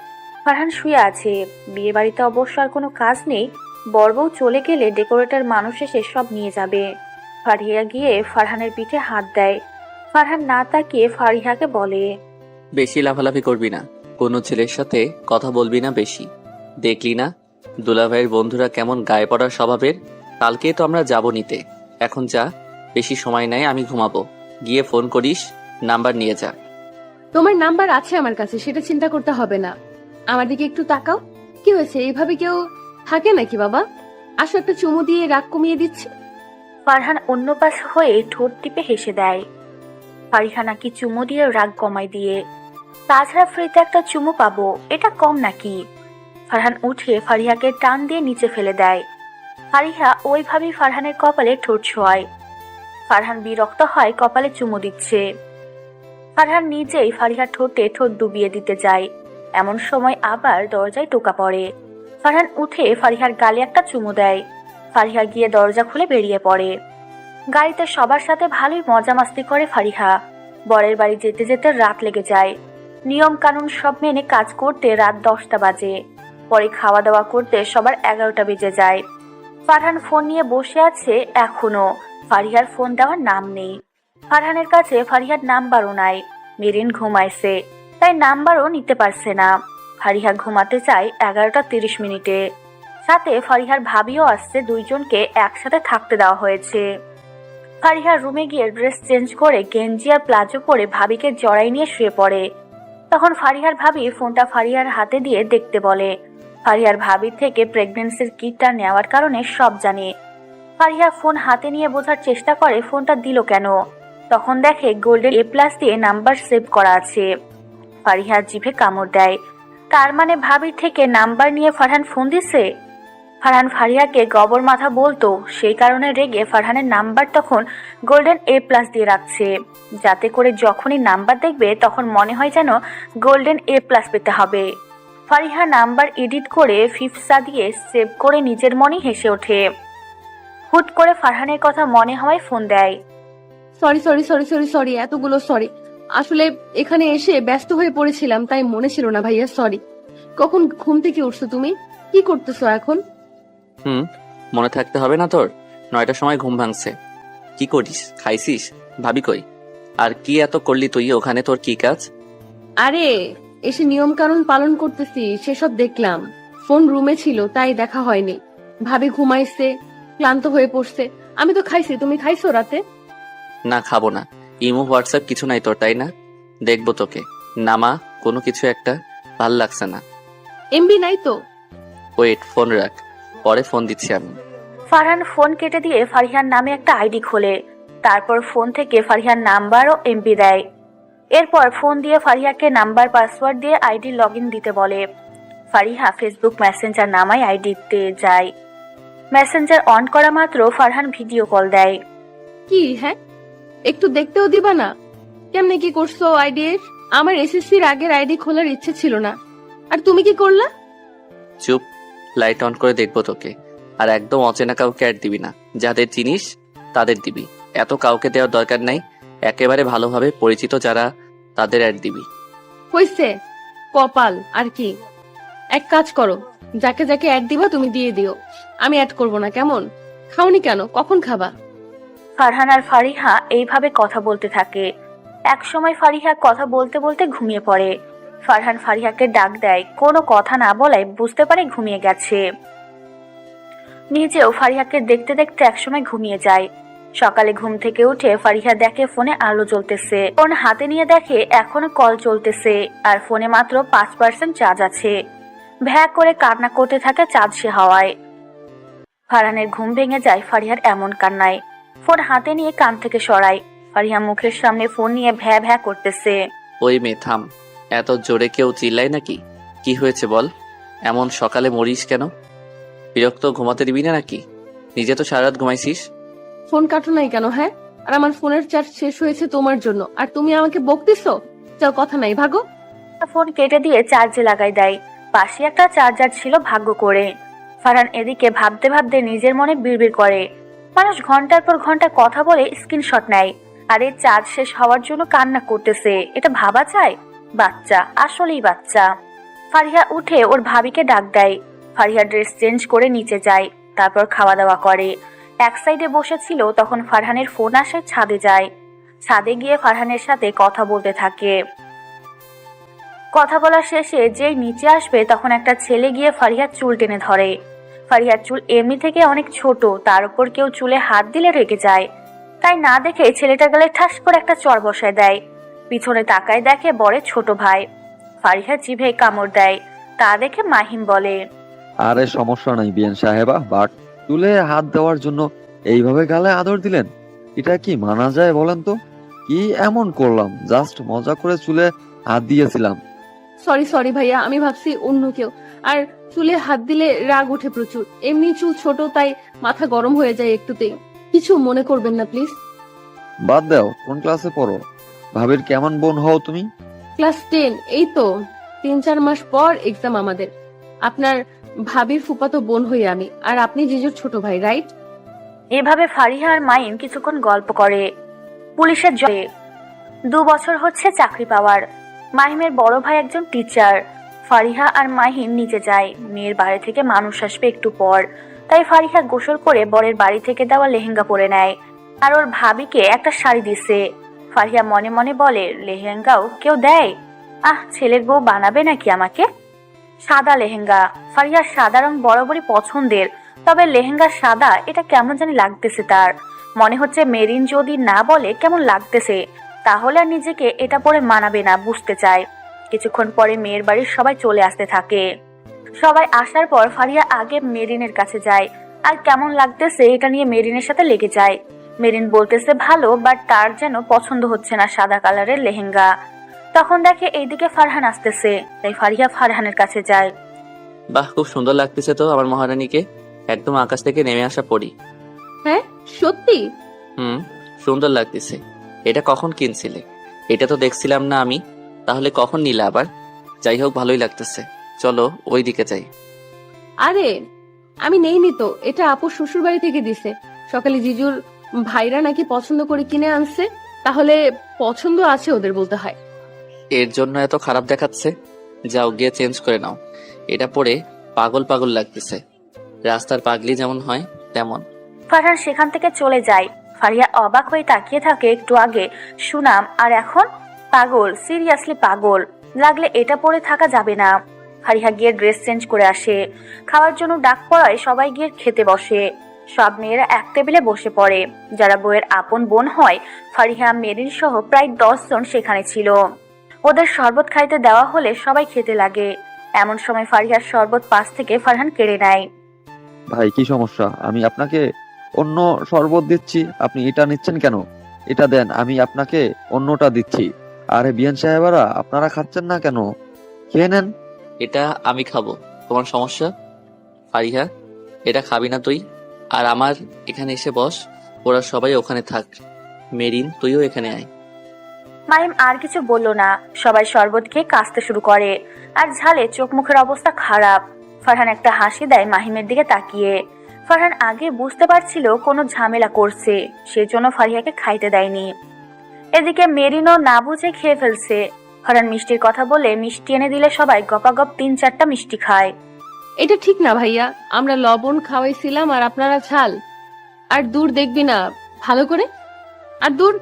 D: ফারহান শুয়ে আছে। বিয়ে বাড়িতে অবশ্য আর কোনো কাজ নেই। বর বউ চলে গেলে ডেকোরেটর মানুষ এসে সব নিয়ে যাবে। ফারিহা গিয়ে ফারহানের পিঠে হাত দেয়। ফারহান না তাকিয়ে ফারিহাকে বলে,
B: বেশি লাফালাফি করবি না, কোনো ছেলের সাথে কথা বলবি না বেশি। দেখলি না দুলাভাইয়ের বন্ধুরা কেমন গায়ে পড়ার স্বভাবের? কালকে তো আমরা যাব নিতে। এখন যা, বেশি সময় নাই, আমি ঘুমাবো। গিয়ে ফোন করিস, নাম্বার নিয়ে যা।
C: তোমার নাম্বার আছে আমার কাছে, সেটা চিন্তা করতে হবে না। আমার দিকে একটু তাকাও। কি হয়েছে? এইভাবে কেউ থাকে নাকি বাবা? আসো, একটা চুমু দিয়ে রাগ কমিয়ে দিচ্ছি।
D: ফারহান অন্য পাশ হয়ে ঠোঁট টিপে হেসে দেয়। ফারিহা নাকি চুমু দিয়ে রাগ কমায় দিয়ে। তাছাড়া ফ্রিতে একটা চুমু পাবো, এটা কম নাকি? ফারহান উঠে ফারিহাকে টান দিয়ে নিচে ফেলে দেয়। ফারিহা ওইভাবেই ফারহানের কপালে ঠোঁট ছোঁয়ায়। ফারহান বিরক্ত হয় কপালে চুমু দিচ্ছে। ফারহান নিজেই ফারিহার ঠোঁটে ঠোঁট ডুবিয়ে দিতে যায়। এমন সময় আবার দরজায় টোকা পড়ে। ফারহান উঠে ফারিহার গালে একটা চুমু দেয়। ফারিহা গিয়ে দরজা খুলে বেরিয়ে পড়ে। গাড়িতে সবার সাথে ভালোই মজা মাস্তি করে ফারিহা। বরের বাড়ি যেতে যেতে রাত লেগে যায়। নিয়ম কানুন সব মেনে কাজ করতে রাত 10টা বাজে। পরে খাওয়া দাওয়া করতে সবার 11টা বেজে যায়। ফারহান ফোন নিয়ে বসে আছে এখনো। ফারিহার ফোন দেওয়ার নাম নেই। ফারহানের কাছে ফারিহার নাম্বারও নাই। মেরিন ঘুমাইছে, তাই নাম্বারও নিতে পারছে না। ফারিহা ঘুমাতে চায় 11টা 30 মিনিটে। সাথে ফারিহার ভাবিও আসছে, দুইজনকে একসাথে থাকতে দেওয়া হয়েছে। ফারিহার রুমে গিয়ে ড্রেস চেঞ্জ করে গেঞ্জি আর প্লাজো পরে ভাবিকে জড়াই নিয়ে শুয়ে পড়ে। তখন ফারিহার ভাবি ফোনটা ফারিহার হাতে দিয়ে দেখতে বলে। ফারিহার ভাবির থেকে প্রেগন্যান্সির কিটটা নেওয়ার কারণে সব জানে। ফারিহা ফোন হাতে নিয়ে বোঝার চেষ্টা করে ফোনটা দিল কেন। তখন দেখে গোল্ডেন A+ দিয়ে নাম্বার সেভ করা আছে। ফারিহা জিভে কামড় দেয়। তার মানে ভাবির থেকে নাম্বার নিয়ে ফারহান ফোন দিছে। ফারহান ফারিহাকে গবর মাথা বলতো, সেই কারণে রেগে ফারহানের নাম্বার তখন গোল্ডেন A+ দিয়ে রাখছে, যাতে করে যখনই নাম্বার দেখবে তখন মনে হয় যেন গোল্ডেন A+ পেতে হবে। ফারিহা নাম্বার এডিট করে ফিফসা দিয়ে সেভ করে নিজের মনেই হেসে ওঠে। হুট করে ফারহানের কথা মনে হওয়ায় ফোন দেয়।
C: Sorry sorry sorry sorry sorry, এতগুলো সরি। আসলে এখানে এসে ব্যস্ত হয়ে পড়েছিলাম, তাই মনে ছিল না ভাইয়া, সরি। কখন ঘুম থেকে উঠছো তুমি? কি করতেছো এখন?
B: মনে থাকতে হবে না তোর? 9টার সময় ঘুম ভাঙছে। কি করিস? খাইছিস? ভাবি কই? আর কি এত করলি তুই ওখানে? তোর কি কাজ?
C: আরে এসে নিয়ম কানুন পালন করতেছি, সেসব দেখলাম। ফোন রুমে ছিল, তাই দেখা হয়নি। ভাবি ঘুমাইছে, ক্লান্ত হয়ে পড়ছে। আমি তো খাইছি, তুমি খাইছো রাতে?
B: না, খাবো না। ইমো হোয়াটসঅ্যাপ কিছু নাই তোর, তাই না? দেখবো তোকে। নামা কোনো কিছু একটা, ভাল লাগছে না।
C: এমবি নাই তো?
B: ওয়েট, ফোন রাখ, পরে ফোন দিচ্ছি আমি।
D: ফারহান ফোন কেটে দিয়ে ফারিহার নামে একটা আইডি খোলে। তারপর ফোন থেকে ফারিহার নাম্বার ও এমপি দেয়। এরপর ফোন দিয়ে ফারিহাকে নাম্বার পাসওয়ার্ড দিয়ে আইডি লগইন দিতে বলে। ফারিহা ফেসবুক মেসেঞ্জার নামায় আইডিতে যায়। মেসেঞ্জার অন করা মাত্র ফারহান ভিডিও কল দেয়।
C: কি? হ্যাঁ, একটু দেখতেও দিবা না? কেমনে কি করছো আইডি? আমার এসএসসির আগের আইডি খোলার ইচ্ছে ছিল না, আর তুমি কি করলা?
B: চুপ, লাইট অন করে দেখবো তোকে। আর একদম অচেনা কাউকে অ্যাড দিবি না। যাদের চিনিস তাদের দিবি, এত কাউকে দেওয়ার দরকার নাই। একেবারে ভালোভাবে পরিচিত যারা, তাদের অ্যাড দিবি।
C: হইছে, কপাল আর কি। এক কাজ করো, যাকে যাকে অ্যাড দিবা তুমি দিয়ে দিও, আমি অ্যাড করব না, কেমন? খাওনি কেন? কখন খাবা?
D: ফারহান আর ফারিহা এইভাবে কথা বলতে থাকে। একসময় ফারিহা কথা বলতে বলতে ঘুমিয়ে পড়ে। ফারহান ফারিহাকে ডাক দেয়, কোনো কথা না বলায় বুঝতে পারে ঘুমিয়ে গেছে। নিজেও ফারিহাকে দেখতে দেখতে একসময় ঘুমিয়ে যায়। সকালে ঘুম থেকে উঠে ফারিহা দেখে ফোনে আলো জ্বলতেছে। ফোন হাতে নিয়ে দেখে এখনো কল চলতেছে আর ফোনে মাত্র 5% চার্জ আছে। ভ্যা করে কান্না করতে থাকে চার্জ সে হওয়ায়। ফারহানের ঘুম ভেঙে যায় ফারিহার এমন কান্নায়। ফোন হাতে নিয়ে কান থেকে সরায়। ফারিহা মুখের সামনে ফোন নিয়ে ভ্যা ভ্যা করতেছে।
B: ওই মেয়ে থাম, এত জোরে কেউ চিল্লায় নাকি? কি হয়েছে বল? এমন সকালে মরিস কেন? বিরক্ত ঘুমাতে দিবি না নাকি? নিজে তো সারা রাত ঘুমাইছিস।
C: ফোন কাটো নাই কেন? হ্যাঁ, আর আমার ফোনের চার্জ শেষ হয়েছে তোমার জন্য, আর তুমি আমাকে বকতেছো? যাও, কথা নাই, ভাগো।
D: ফোন কেটে দিয়ে চার্জে লাগাই দেয়। পাশে একটা চার্জার ছিল ভাগ্য করে। ফারহান এদিকে ভাবতে ভাবতে নিজের মনে বিড়বিড় করে। মানুষ ঘন্টার পর ঘন্টা কথা বলে স্ক্রিনশট নেয়, আর এই চার্জ শেষ হওয়ার জন্য কান্না করতেছে। এটা ভাবা যায়? বাচ্চা, আসলেই বাচ্চা। ফারিহা উঠে ওর ভাবিকে ডাক দেয়। ফারিহা ড্রেস চেঞ্জ করে নিচে যায়, তারপর খাওয়া দাওয়া করে। এক সাইডে বসেছিল, তখন ফারহানের ফোন আসে, ছাদে যায়। ছাদে গিয়ে ফারহানের সাথে কথা বলতে থাকে। কথা বলা শেষে যেই নিচে আসবে তখন একটা ছেলে গিয়ে ফারিহার চুল টেনে ধরে। ফারিহার চুল এমনি থেকে অনেক ছোট, তার উপর কেউ চুলে হাত দিলে রেগে যায়। তাই না দেখে ছেলেটার গালে ঠাস করে একটা চড় বসায় দেয়। পিছনে তাকায় দেখে বরের ছোট ভাই। ফারিহা জিভে কামড় দেয়। তা দেখে মাহিম বলে,
G: আরে সমস্যা নাই বিয়ান সাহেবা, বাট চুলে হাত দেওয়ার জন্য এইভাবে গালে আদর দিলেন, এটা কি মানা যায় বলেন তো? কি এমন করলাম? জাস্ট মজা করে চুলে হাত দিয়েছিলাম।
C: সরি ভাইয়া, আমি ভাবছি অন্য কেউ। আর চুলে হাত দিলে রাগ ওঠে প্রচুর। এমনি চুল ছোট, তাই মাথা গরম হয়ে যায় একটুতেই। কিছু মনে করবেন না প্লিজ।
G: বাদ দাও, কোন ক্লাসে পড়ো? ভাবির কেমন বোন হও তুমি?
C: ক্লাস 10। এই তো 3-4 মাস পর এক্সাম আমাদের। আপনার ভাবির ফুফাতো বোন হই আমি, আর আপনি জিজুর ছোট ভাই, রাইট?
D: এভাবে ফারিহা আর মাহিম কিছুক্ষণ গল্প করে। পুলিশের জয়ে 2 বছর হচ্ছে চাকরি পাওয়ার। মাহিমের বড় ভাই একজন টিচার। ফারিহা আর মাহিম নিচে যায়। মেয়ের বাড়ি থেকে মানুষ আসবে একটু পর, তাই ফারিহা গোসল করে বরের বাড়ি থেকে দেওয়া লেহেঙ্গা পরে নেয়, আর ওর ভাবিকে একটা শাড়ি দিছে। ফারিহা মনে মনে বলে, লেহেঙ্গাও কেউ দেয়? ছেলের বউ বানাবে নাকি আমাকে? সাদা লেহেঙ্গা। ফারিহার সাদা রং বরাবরই পছন্দের, তবে লেহেঙ্গা সাদা, এটা কেমন জানি লাগতেছে তার। মনে হচ্ছে মেরিন যদি না বলে কেমন লাগতেছে, তাহলে আর নিজেকে এটা পরে মানাবে না, বুঝতে চায়। কিছুক্ষণ পরে মেয়ের বাড়ির সবাই চলে আসতে থাকে। সবাই আসার পর ফারিহা আগে মেরিনের কাছে যায়, আর কেমন লাগতেছে এটা নিয়ে মেরিনের সাথে লেগে যায়। মেরিন বলতেছে ভালো, বাট তার যেন পছন্দ হচ্ছে না সাদা কালারের লেহেঙ্গা। তখন দেখে এইদিকে ফারহান আসতেছে, তাই ফারিহা ফারহানের কাছে যায়।
B: বাহ, খুব সুন্দর লাগতেছে তো আমার মহারানীকে, একদম আকাশ থেকে নেমে আসা পড়ি।
C: হ্যাঁ, সত্যি?
B: সুন্দর লাগতেছে। এটা কখন কিনছিলে? এটা তো দেখছিলাম না আমি, তাহলে কখন নিলে আবার? যাই হোক, ভালোই লাগতেছে, চলো ওই দিকে যাই।
C: আরে আমি নেইনি তো, এটা আপু শ্বশুর বাড়ি থেকে দিছে। সকালে জিজুর ভাইরা নাকি পছন্দ করে কিনে আনছে, তাহলে পছন্দ আছে ওদের বলতে হয়।
B: এর জন্য এত খারাপ দেখাচ্ছে? যাও গিয়ে চেঞ্জ করে নাও, এটা পরে পাগল পাগল লাগতেছে, রাস্তার পাগলি যেমন হয় তেমন।
D: ফারহান সেখান থেকে চলে যায়। ফারিহা অবাক হয়ে তাকিয়ে থাকে একটু আগে সুনাম, আর এখন পাগল। সিরিয়াসলি পাগল লাগলে এটা পরে থাকা যাবে না। ফারিহা গিয়ে ড্রেস চেঞ্জ করে আসে। খাওয়ার জন্য ডাক পড়ায় সবাই গিয়ে খেতে বসে। সব মেয়েরা এক টেবিলে বসে পড়ে। যারা বউয়ের আপন বোন হয়, ফারিহা, মেরিন সহ প্রায় 10 জন সেখানে ছিল। ওদের শরবত খাইতে দেওয়া হলে সবাই খেতে লাগে। এমন সময় ফারিহার শরবত পাশ থেকে ফারহান কেড়ে নেয়।
G: ভাই কি সমস্যা? আমি আপনাকে অন্য শরবত দিচ্ছি, আপনি এটা নিচ্ছেন কেন? এটা দেন, আমি আপনাকে অন্যটা দিচ্ছি। আরে বিয়ান সাহেবারা, আপনারা খাচ্ছেন না কেন? খেয়ে নেন।
B: এটা আমি খাবো, তোমার সমস্যা? ফারিহা, এটা খাবি না তুই? আর আমার এখানে এসে বস, ওরা সবাই ওখানে থাক। মেরিন, তুইও এখানে আয়।
D: মাহিম আর কিছু বলল না। সবাই শরবত খেয়ে কাশতে শুরু করে, আর ঝালে চোখ মুখের অবস্থা খারাপ। ফারহান একটা হাসি দেয় মাহিমের দিকে তাকিয়ে। ফারহান আগে বুঝতে পারছিল কোনো ঝামেলা করছে, সেজন্য ফারিহাকে খাইতে দেয়নি। এদিকে মেরিনও না বুঝে খেয়ে ফেলছে। ফারহান মিষ্টির কথা বলে মিষ্টি এনে দিলে সবাই গপাগপ 3-4টা মিষ্টি খায়।
C: এটা ঠিক না ভাইয়া, আমরা লবণ খাওয়াইছিলাম আর আপনারা ঝাল। আর দূর দেখবি না, ভালো করে। আর দূর,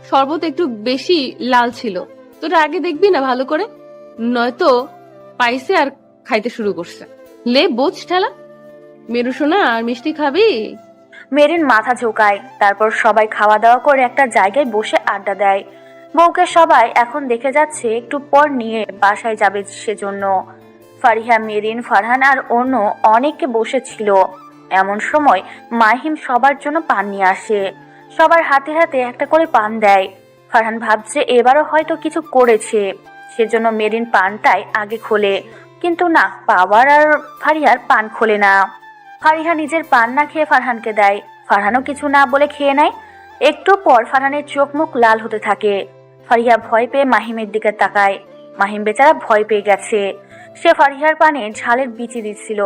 C: শরবত একটু বেশি লাল ছিল, তোরা আগে দেখবি না ভালো করে, নয়তো পাইছে আর খাইতে শুরু করছে। লে বোঝ ঠেলা। মেরু সোনা, আর মিষ্টি খাবি?
D: মেরিন মাথা ঝোঁকায়, তারপর সবাই খাওয়া দাওয়া করে একটা জায়গায় বসে আড্ডা দেয়। বউকে সবাই এখন দেখে যাচ্ছে, একটু পর নিয়ে বাসায় যাবে সেজন্য। ফারিহা, মেরিন, ফারহান আর অন্য অনেকে বসেছিল। এমন সময় মাহিম সবার জন্য পান নিয়ে আসে। সবার হাতে হাতে একটা করে পান দেয়। ফারহান ভাবছে এবারও হয়তো কিছু করেছে, সেজন্য মেরিন পানটাই আগে খোলে, কিন্তু না, পাওয়ার আর ফারিহার পান খোলে না। ফারিহা নিজের পান না খেয়ে ফারহানকে দেয়। ফারহানও কিছু না বলে খেয়ে নেয়। একটু পর ফারহানের চোখ মুখ লাল হতে থাকে। ফারিহা ভয় পেয়ে মাহিমের দিকে তাকায়। মাহিম বেচারা ভয় পেয়ে গেছে। সে ফারিহার পানে ঝালের বিচি দিচ্ছিল,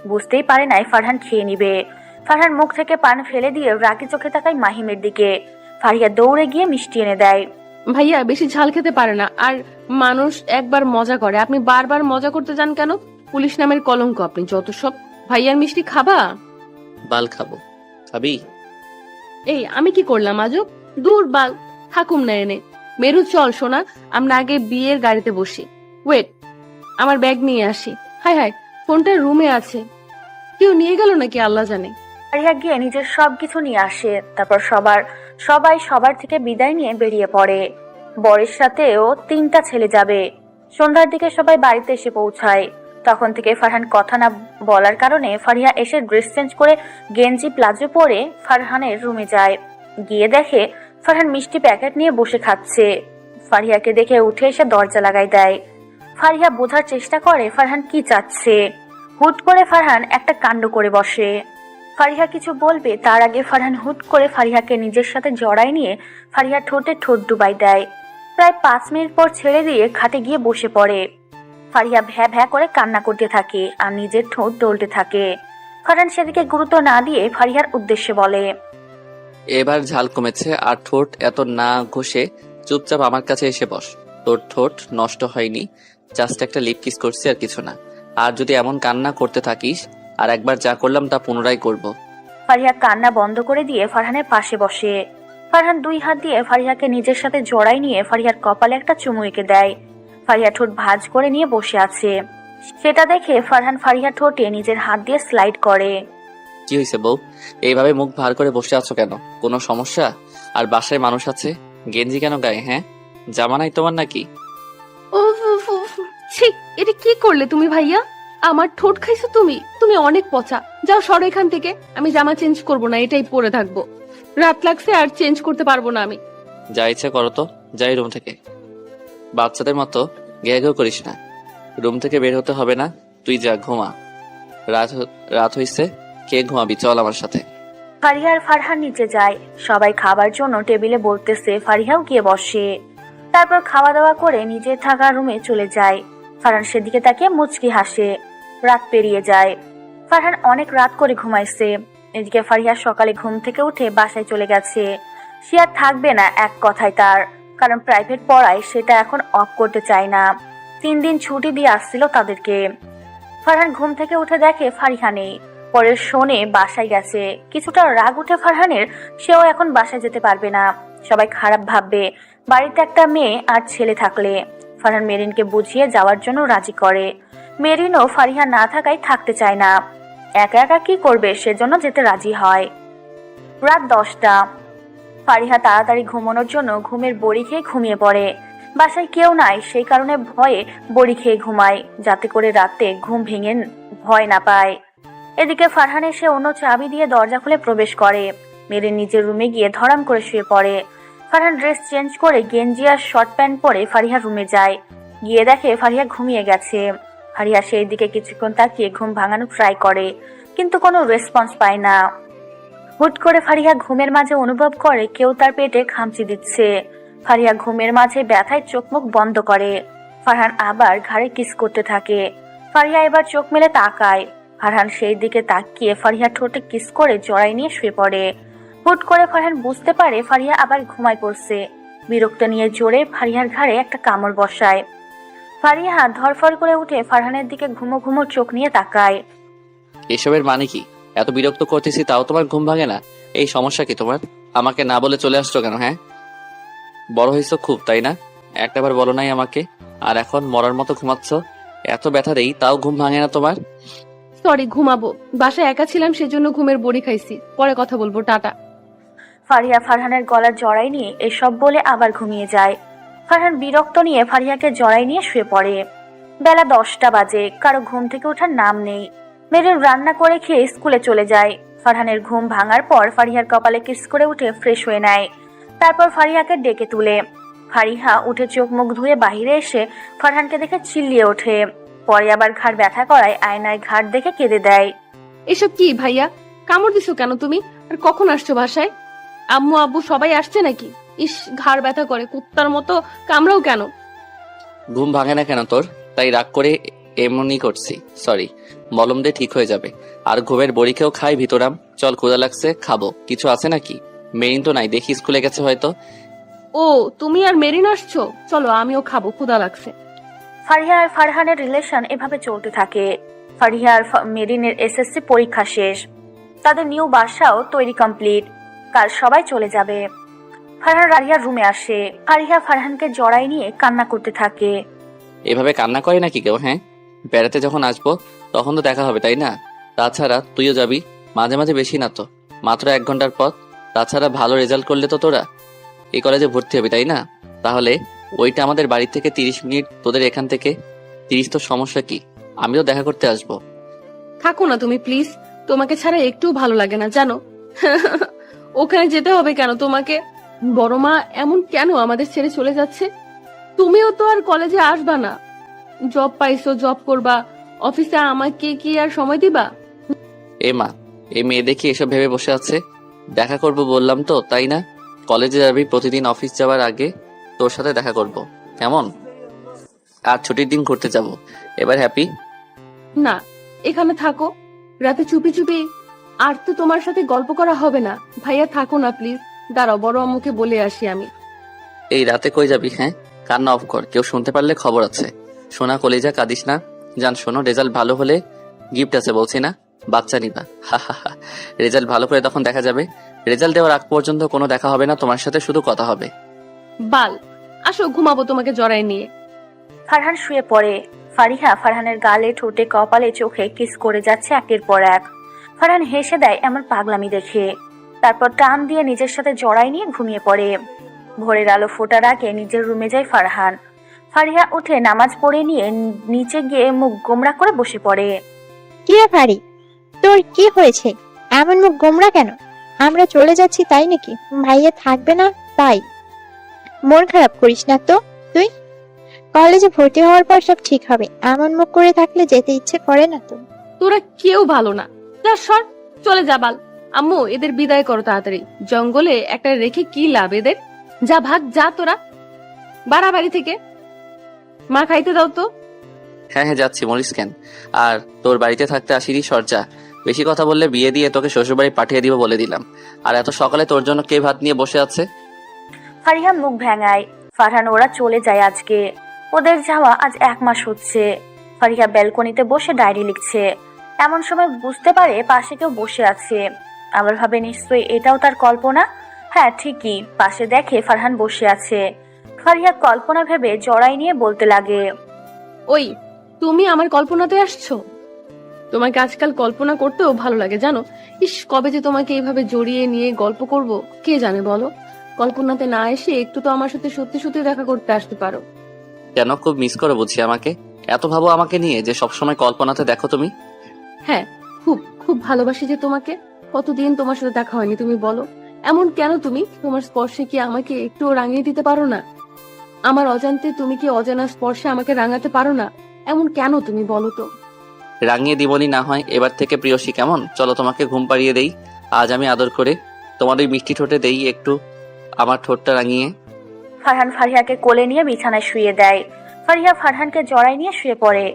D: বুঝতেই পারে নাই ফারহান খেয়ে নিবে। ফারহান মুখ থেকে পান ফেলে দিয়ে রাগি চোখে তাকায় মাহিমের দিকে। ফারিহা দৌড়ে গিয়ে মিষ্টি এনে দেয়।
C: ভাইয়া বেশি ঝাল খেতে পারে না, আর মানুষ একবার মজা করে, আপনি বারবার মজা করতে যান কেন? পুলিশ নামের কলঙ্ক আপনি যত সব। ভাইয়ার মিষ্টি খাবা?
B: বাল খাবো। খাবি?
C: এই আমি কি করলাম আজব? দূর বাল, থাকুম না এনে। মেরু চল সোনা, আমরা আগে বিয়ের গাড়িতে বসি। ওয়েট, আমার ব্যাগ নিয়ে আসি। হাই হাই, ফোনটা রুমে আছে, কেউ নিয়ে গেল নাকি আল্লাহ জানে।
D: ফারিহা গিয়ে নিজের সবকিছু নিয়ে আসে। তারপর সবাই সবার থেকে বিদায় নিয়ে বেরিয়ে পড়ে। বরের সাথেও 3টা ছেলে যাবে। সন্ধ্যার দিকে সবাই বাড়িতে এসে পৌঁছায়। তখন থেকে ফারহান কথা না বলার কারণে ফারিহা এসে ড্রেস চেঞ্জ করে গেঞ্জি প্লাজো পরে ফারহানের রুমে যায়। গিয়ে দেখে ফারহান মিষ্টি প্যাকেট নিয়ে বসে খাচ্ছে। ফারিহাকে দেখে উঠে এসে দরজা লাগাই দেয়। ফারিহা বোঝার চেষ্টা করে ফারহান কি চাচ্ছে। হুট করে ফারহান একটা কাণ্ড করে বসে। ফারিহা কিছু বলবে তার আগে ফারহান হুট করে ফারিহাকে নিজের সাথে জড়ায় নিয়ে ফারিহা ঠোঁটে ঠোঁট ডুবাই দেয়। প্রায় 5 মিনিট পর ছেড়ে দিয়ে খাটে গিয়ে বসে পড়ে। ফারিহা ভ্যা ভ্যা করে কান্না করতে থাকে আর নিজের ঠোঁট ডলতে থাকে। ফারহান সেদিকে গুরুত্ব না দিয়ে ফারিহার উদ্দেশ্যে বলে,
B: এবার ঝাল কমেছে, আর ঠোঁট এত না ঘষে চুপচাপ আমার কাছে এসে বস। তোর ঠোঁট নষ্ট হয়নি, জাস্ট একটা লিপ কিস করছি, আর কিছু না। আর যদি এমন কান্না করতে থাকিস, আর একবার যা করলাম তা পুনরায় করব।
D: ফারিহা কান্না বন্ধ করে দিয়ে ফারহানের পাশে বসে। ফারহান 2 হাত দিয়ে ফারিহাকে নিজের সাথে জড়াই নিয়ে ফারিহার কপালে একটা চুমু এঁকে দেয়। ফারিহা ঠোঁট ভাঁজ করে নিয়ে বসে আছে। সেটা দেখে ফারহান ফারিহা ঠোঁটে নিজের হাত দিয়ে স্লাইড করে।
B: কি হয়েছে বউ, এইভাবে মুখ ভার করে বসে আছো কেন? কোনো সমস্যা? আর বাসায় মানুষ আছে, গেঞ্জি কেন গায়ে? হ্যাঁ, জামা নাই তোমার নাকি?
C: উফ উফ উফ, ছি, এটা কি করলে তুমি ভাইয়া? আমার ঠোঁট খাইছো তুমি? তুমি অনেক পচা। যাও সরো এখান থেকে, আমি জামা চেঞ্জ করব না, এটাই পরে থাকবো। রাত লাগছে আর চেঞ্জ করতে পারবো না আমি।
B: যা ইচ্ছে করো তো, যাই রুম থেকে। বাচ্চাদের মতো ঘেউ করিস না। রুম থেকে বের হতে হবে না, তুই যা ঘুমা। রাত হইছে, কে ঘুমাবি? চল আমার সাথে।
D: ফারিহা আর ফারহান নিচে যায়। সবাই খাবার জন্য টেবিলে বলতেছে, ফারিহাও গিয়ে বসে। তারপর খাওয়া দাওয়া করে নিজের থাকা রুমে চলে যায়। ফারহান সেদিকে তাকিয়ে মুচকি হাসে। রাত পেরিয়ে যায়। ফারহান অনেক রাত করে ঘুমাইছে। এদিকে ফারিহা সকালে ঘুম থেকে উঠে বাসায় চলে গেছে। সে আর থাকবে না এক কথায় তার, কারণ প্রাইভেট পড়ায় সেটা এখন অফ করতে চায় না। 3 দিন ছুটি দিয়ে আসছিল তাদেরকে। ফারহান ঘুম থেকে উঠে দেখে ফারিহা নেই। পরে শোনে বাসায় গেছে। কিছুটা রাগ উঠে ফারহানের, সেও এখন বাসায় যেতে পারবে না। সবাই খারাপ ভাববে বাড়িতে একটা মেয়ে আর ছেলে থাকলে। ফারহান মেরিনকে বুঝিয়ে যাওয়ার জন্য রাজি করে। মেরিনও ফারিহা না থাকায় থাকতে চায় না, একা একা কি করবে, সেজন্য যেতে রাজি হয়। রাত 10টা। ফারিহা তাড়াতাড়ি ঘুমানোর জন্য ঘুমের বড়ি খেয়ে ঘুমিয়ে পড়ে। বাসায় কেউ নাই, সেই কারণে ভয়ে বড়ি খেয়ে ঘুমায়, যাতে করে রাতে ঘুম ভেঙে ভয় না পায়। এদিকে ফারহান এসে অন্য চাবি দিয়ে দরজা খুলে প্রবেশ করে। মেরিন নিজের রুমে গিয়ে ধরাম করে শুয়ে পড়ে। ফারহান ড্রেস চেঞ্জ করে গেঞ্জি আর শর্ট প্যান্ট পরে ফারিহার রুমে যায়। গিয়ে দেখে ফারিহা ঘুমিয়ে গেছে। ফারিহা সেই দিকে কিছুক্ষণ তাকিয়ে ঘুম ভাঙানো ট্রাই করে, কিন্তু কোনো রেসপন্স পায় না। হুট করে ফারিহা ঘুমের মাঝে অনুভব করে কেউ তার পেটে খামচি দিচ্ছে। ফারিহা ঘুমের মাঝে ব্যথায় চোখ মুখ বন্ধ করে। ফারহান আবার ঘাড়ে কিস করতে থাকে। ফারিহা এবার চোখ মেলে তাকায়। ফারহান সেই দিকে তাকিয়ে ফারিহা ঠোঁটে কিস করে জড়াই নিয়ে শুয়ে পড়ে। হুট করে ফারহান বুঝতে পারে ফারিহা আবার ঘুমায় পড়ছে। বিরক্ত নিয়ে জোরে ফারিহার ঘাড়ে একটা কামড় বসায়। ফারিহা ধরফর করে উঠে ফারহানের দিকে ঘুমো ঘুমো চোখ নিয়ে তাকায়।
B: এসবের মানে কি? এত বিরক্ত করতেছি তাও তোমার ঘুম ভাঙে না? এই সমস্যা কি তোমার? আমাকে না বলে চলে আসছো কেন? হ্যাঁ, বড় হয়েছো খুব, তাই না? একটাবার বলো নাই আমাকে, আর এখন মরার মতো ঘুমাচ্ছ। এত ব্যথা দেই তাও ঘুম ভাঙে না তোমার?
C: সরি, ঘুমাবো। বাসায় একা ছিলাম, সেজন্য ঘুমের বড়ি খাইছি। পরে কথা বলবো, টাটা।
D: ফারিহা ফারহানের গলার জড়াই নিয়ে এসব বলে আবার ঘুমিয়ে যায়। ফারহান বিরক্ত নিয়ে ফারিহাকে জড়াই নিয়ে শুয়ে পড়ে। বেলা 10টা বাজে, কারো ঘুম থেকে ওঠার নাম নেই। মেরিন রান্না করে খেয়ে স্কুলে চলে যায়। ফারহানের ঘুম ভাঙার পর ফারিহার কপালে কিস করে উঠে ফ্রেশ হয়ে নেয়। তারপর ফারিহাকে ডেকে তুলে। ফারিহা উঠে চোখ মুখ ধুয়ে বাহিরে এসে ফারহানকে দেখে চিল্লিয়ে ওঠে। পরে আবার ঘাড় ব্যথা করায় আয়নায় ঘাড় দেখে কেঁদে দেয়।
C: এসব কি ভাইয়া? কামড় দিছো কেন তুমি? আর কখন আসছো বাসায়? আম্মু আব্বু সবাই আসছে নাকি? ইস, ঘাড় ব্যথা করে, কুত্তার মতো কামড়াও কেন?
B: ঘুম ভাঙে না কেন তোর? তাই রাগ করে এমনই করছি। সরি, মলম দিয়ে ঠিক হয়ে যাবে। আর ঘুমের বড়ি খেয়েও খাই ভিতরাম। চল, ক্ষুধা লাগছে, খাবো। কিছু আছে নাকি? মেরিন তো নাই, দেখি স্কুলে গেছে হয়তো।
C: ও, তুমি আর মেরিন আসছো? চলো, আমিও খাবো, ক্ষুধা লাগছে।
D: ফারিহা আর ফারহানের রিলেশন এভাবে চলতে থাকে। ফারিহা আর মেরিনের এসএসসি পরীক্ষা শেষ। তাদের নিউ বাসাও তৈরি কমপ্লিট। কাল সবাই চলে যাবে। ফারহান রারিয়ার রুমে আসে। ফারিহা ফারহানকে জড়াই নিয়ে কান্না করতে থাকে।
B: এভাবে কান্না করে নাকি কেউ? হ্যাঁ, বেড়াতে যখন আসবো তখন তো দেখা হবে, তাই না? তাছাড়া তুইও যাবি মাঝে মাঝে, বেশি না তো, মাত্র 1 ঘন্টার পথ। তাছাড়া ভালো রেজাল্ট করলে তো তোরা এই কলেজে ভর্তি হবি, তাই না? তাহলে ওইটা আমাদের বাড়ি থেকে 30 মিনিট, তোদের এখান থেকে 30। তো সমস্যা কি? আমিও দেখা করতে আসবো।
C: থাকো না তুমি প্লিজ, তোমাকে ছাড়া একটুও ভালো লাগে না জানো। ওখানে যেতে হবে কেন তোমাকে? বড় মা এমন কেন আমাদের ছেড়ে চলে যাচ্ছে? তুমিও তো আর কলেজে আসবা না। জব পাইছো, জব করবা, অফিসে আমাকে কি আর সময় দিবা?
B: এ মা, এই মেয়ে দেখি এসব ভেবে বসে আছে। দেখা করব বললাম তো, তাই না? কলেজে যাবি, প্রতিদিন অফিস যাওয়ার আগে তোর সাথে দেখা করব, কেমন? আর ছুটির দিন ঘুরতে যাব। এবার হ্যাপি?
C: না, এখানে থাকো, রাতে চুপি চুপি। আর তো তোমার সাথে গল্প করা হবে না। ভাইয়া থাকো না প্লিজ। দাঁড়াও, বড় আম্মুকে বলে আসি আমি।
B: এই রাতে কই যাবি? হ্যাঁ, কান্না অফ কর, কেউ শুনতে পারলে খবর আছে। সোনা কলেজা, কাঁদিস না। জান শোনো, রেজাল্ট ভালো হলে গিফট আছে বলছি না, বাচ্চা নিবা। হা হা হা। রেজাল্ট ভালো করে তখন দেখা যাবে। রেজাল্ট দেওয়ার আগ পর্যন্ত কোনো দেখা হবে না তোমার সাথে, শুধু কথা হবে।
C: বাল, আসো ঘুমাবো তোমাকে জড়াই নিয়ে।
D: ফারহান শুয়ে পড়ে। ফারিহা ফারহানের গালে, ঠোঁটে, কপালে, চোখে কিস করে যাচ্ছে একের পর এক। ফারহান হেসে দেয় এমন পাগলামি দেখে। তারপর টান দিয়ে নিজের সাথে জড়াই নিয়ে ঘুমিয়ে পড়ে। ভোরের আলো ফোটার আগে নিজের রুমে যায় ফারহান। ফারিহা উঠে নামাজ পড়ে নিয়ে নিচে গিয়ে মুখ গোমরা করে বসে পড়ে।
F: কি রে ফারি, তোর কি হয়েছে? এমন মুখ গোমরা কেন? আমরা চলে যাচ্ছি তাই নাকি? ভাইয়া থাকবে না তাই? মন খারাপ করিস না তো তুই। কলেজে ভর্তি হওয়ার পর সব ঠিক হবে। এমন মুখ করে থাকলে যেতে ইচ্ছে করে না তো।
C: তোরা কেউ ভালো না, যা সর, চলে যা বাল। আম্মু, এদের বিদায় করো তাড়াতাড়ি। জঙ্গলে একটা রেখে কি লাভ এদের? যা ভাগ, যা তোরা, বাড়ি থেকে। মা খাইতে দাও তো।
B: হ্যাঁ হ্যাঁ, যাচ্ছি, মরিস কেন? আর তোর বাড়িতে থাকতে আসিনি, সরজা। বেশি কথা বললে বিয়ে দিয়ে তোকে শ্বশুরবাড়ি পাঠিয়ে দিব বলে দিলাম। আর এত সকালে তোর জন্য কে ভাত নিয়ে বসে আছে?
D: ফারিহা মুখ ভেঙায়। ফারহান ওরা চলে যায় আজকে। ওদের যাওয়া আজ 1 মাস হচ্ছে। ফারিহা ব্যালকনিতে বসে ডায়েরি লিখছে। এমন সময় বুঝতে পারে পাশে কেউ বসে আছে। আবার ভাবে নিশ্চয়ই এটাও তার কল্পনা। হ্যাঁ ঠিকই, পাশে দেখে ফারহান বসে আছে। ফারিহা কল্পনা ভেবে জড়াই নিয়ে বলতে লাগে।
C: ওই, তুমি আমার কল্পনাতে আসছো? তোমাকে আজকাল কল্পনা করতেও ভালো লাগে জানো। ইস, কবে যে তোমাকে এইভাবে জড়িয়ে নিয়ে গল্প করব কে জানে বলো। কল্পনাতে না এসে একটু তো আমার সাথে সত্যি সত্যি দেখা করতে আসতে পারো।
B: কেন, খুব মিস করো বুঝি আমাকে? এত ভাবো আমাকে নিয়ে যে সবসময় কল্পনাতে দেখো তুমি?
C: হ্যাঁ, খুব খুব ভালোবাসি যে তোমাকে। কতদিন তোমার সাথে দেখা হয়নি তুমি বলো। এমন কেন তুমি? তোমার স্পর্শে কি আমাকে একটু রাঙিয়ে দিতে পারো না? আমার অজান্তে তুমি কি অজানা স্পর্শে আমাকে রাঙাতে পারো না? এমন কেন তুমি বলো তো?
B: রাঙিয়ে দিবনি না হয় এবার থেকে প্রিয়সী, কেমন? চলো তোমাকে ঘুম পাড়িয়ে দেই। আজ আমি আদর করে তোমার ওই মিষ্টি ঠোঁটে দেই একটু আমার ঠোঁটটা রাঙিয়ে।
D: ফারহান ফারিহাকে কোলে নিয়ে বিছানায় শুয়ে দেয়। ফারিহা ফারহানকে জড়াই নিয়ে শুয়ে পড়ে।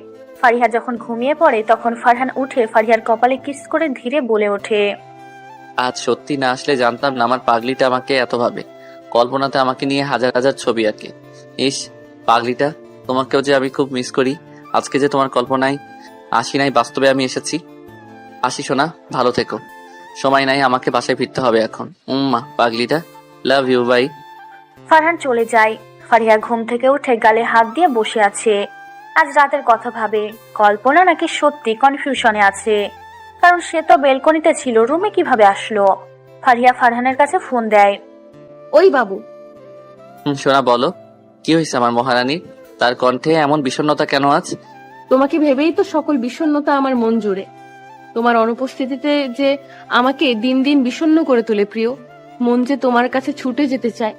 D: ফারিহা যখন ঘুমিয়ে পড়ে তখন ফারহান উঠে ফারিহার কপালে কিস করে ধীরে বলে ওঠে।
B: আজ সত্যি না আসলে জানতাম না আমার পাগলিটা আমাকে এত ভাবে। কল্পনাতে আমাকে নিয়ে হাজার হাজার ছবি আঁকে। ইস পাগলিটা, তোমাকেও যে আমি খুব মিস করি। আজকে যে তোমার কল্পনায় আসি নাই, বাস্তবে আমি এসেছি। আসি সোনা, ভালো থেকো। সময় নাই, আমাকে বাসায় ফিরতে হবে এখন। পাগলিটা, লাভ ইউ, বাই।
D: ফারহান চলে যায়। ফারিহা ঘুম থেকে উঠে গালে হাত দিয়ে বসে আছে। আজ রাতের কথা ভাবে। কল্পনা নাকি সত্যি কনফিউশনে আছে, কারণ সে তো বেলকনিতে ছিল, রুমে কিভাবে আসলো? ফারিহা ফারহানের কাছে ফোন দেয়।
C: ওই বাবু,
B: সোনা বলো, কি হয়েছে আমার মহারানী? তার কণ্ঠে এমন বিষণ্ণতা কেন আজ?
C: তোমাকে ভেবেই তো সকল বিষণ্ণতা আমার মন জুড়ে। তোমার অনুপস্থিতিতে যে আমাকে দিন দিন বিষণ্ণ করে তোলে প্রিয়। মন যে তোমার কাছে ছুটে যেতে চায়,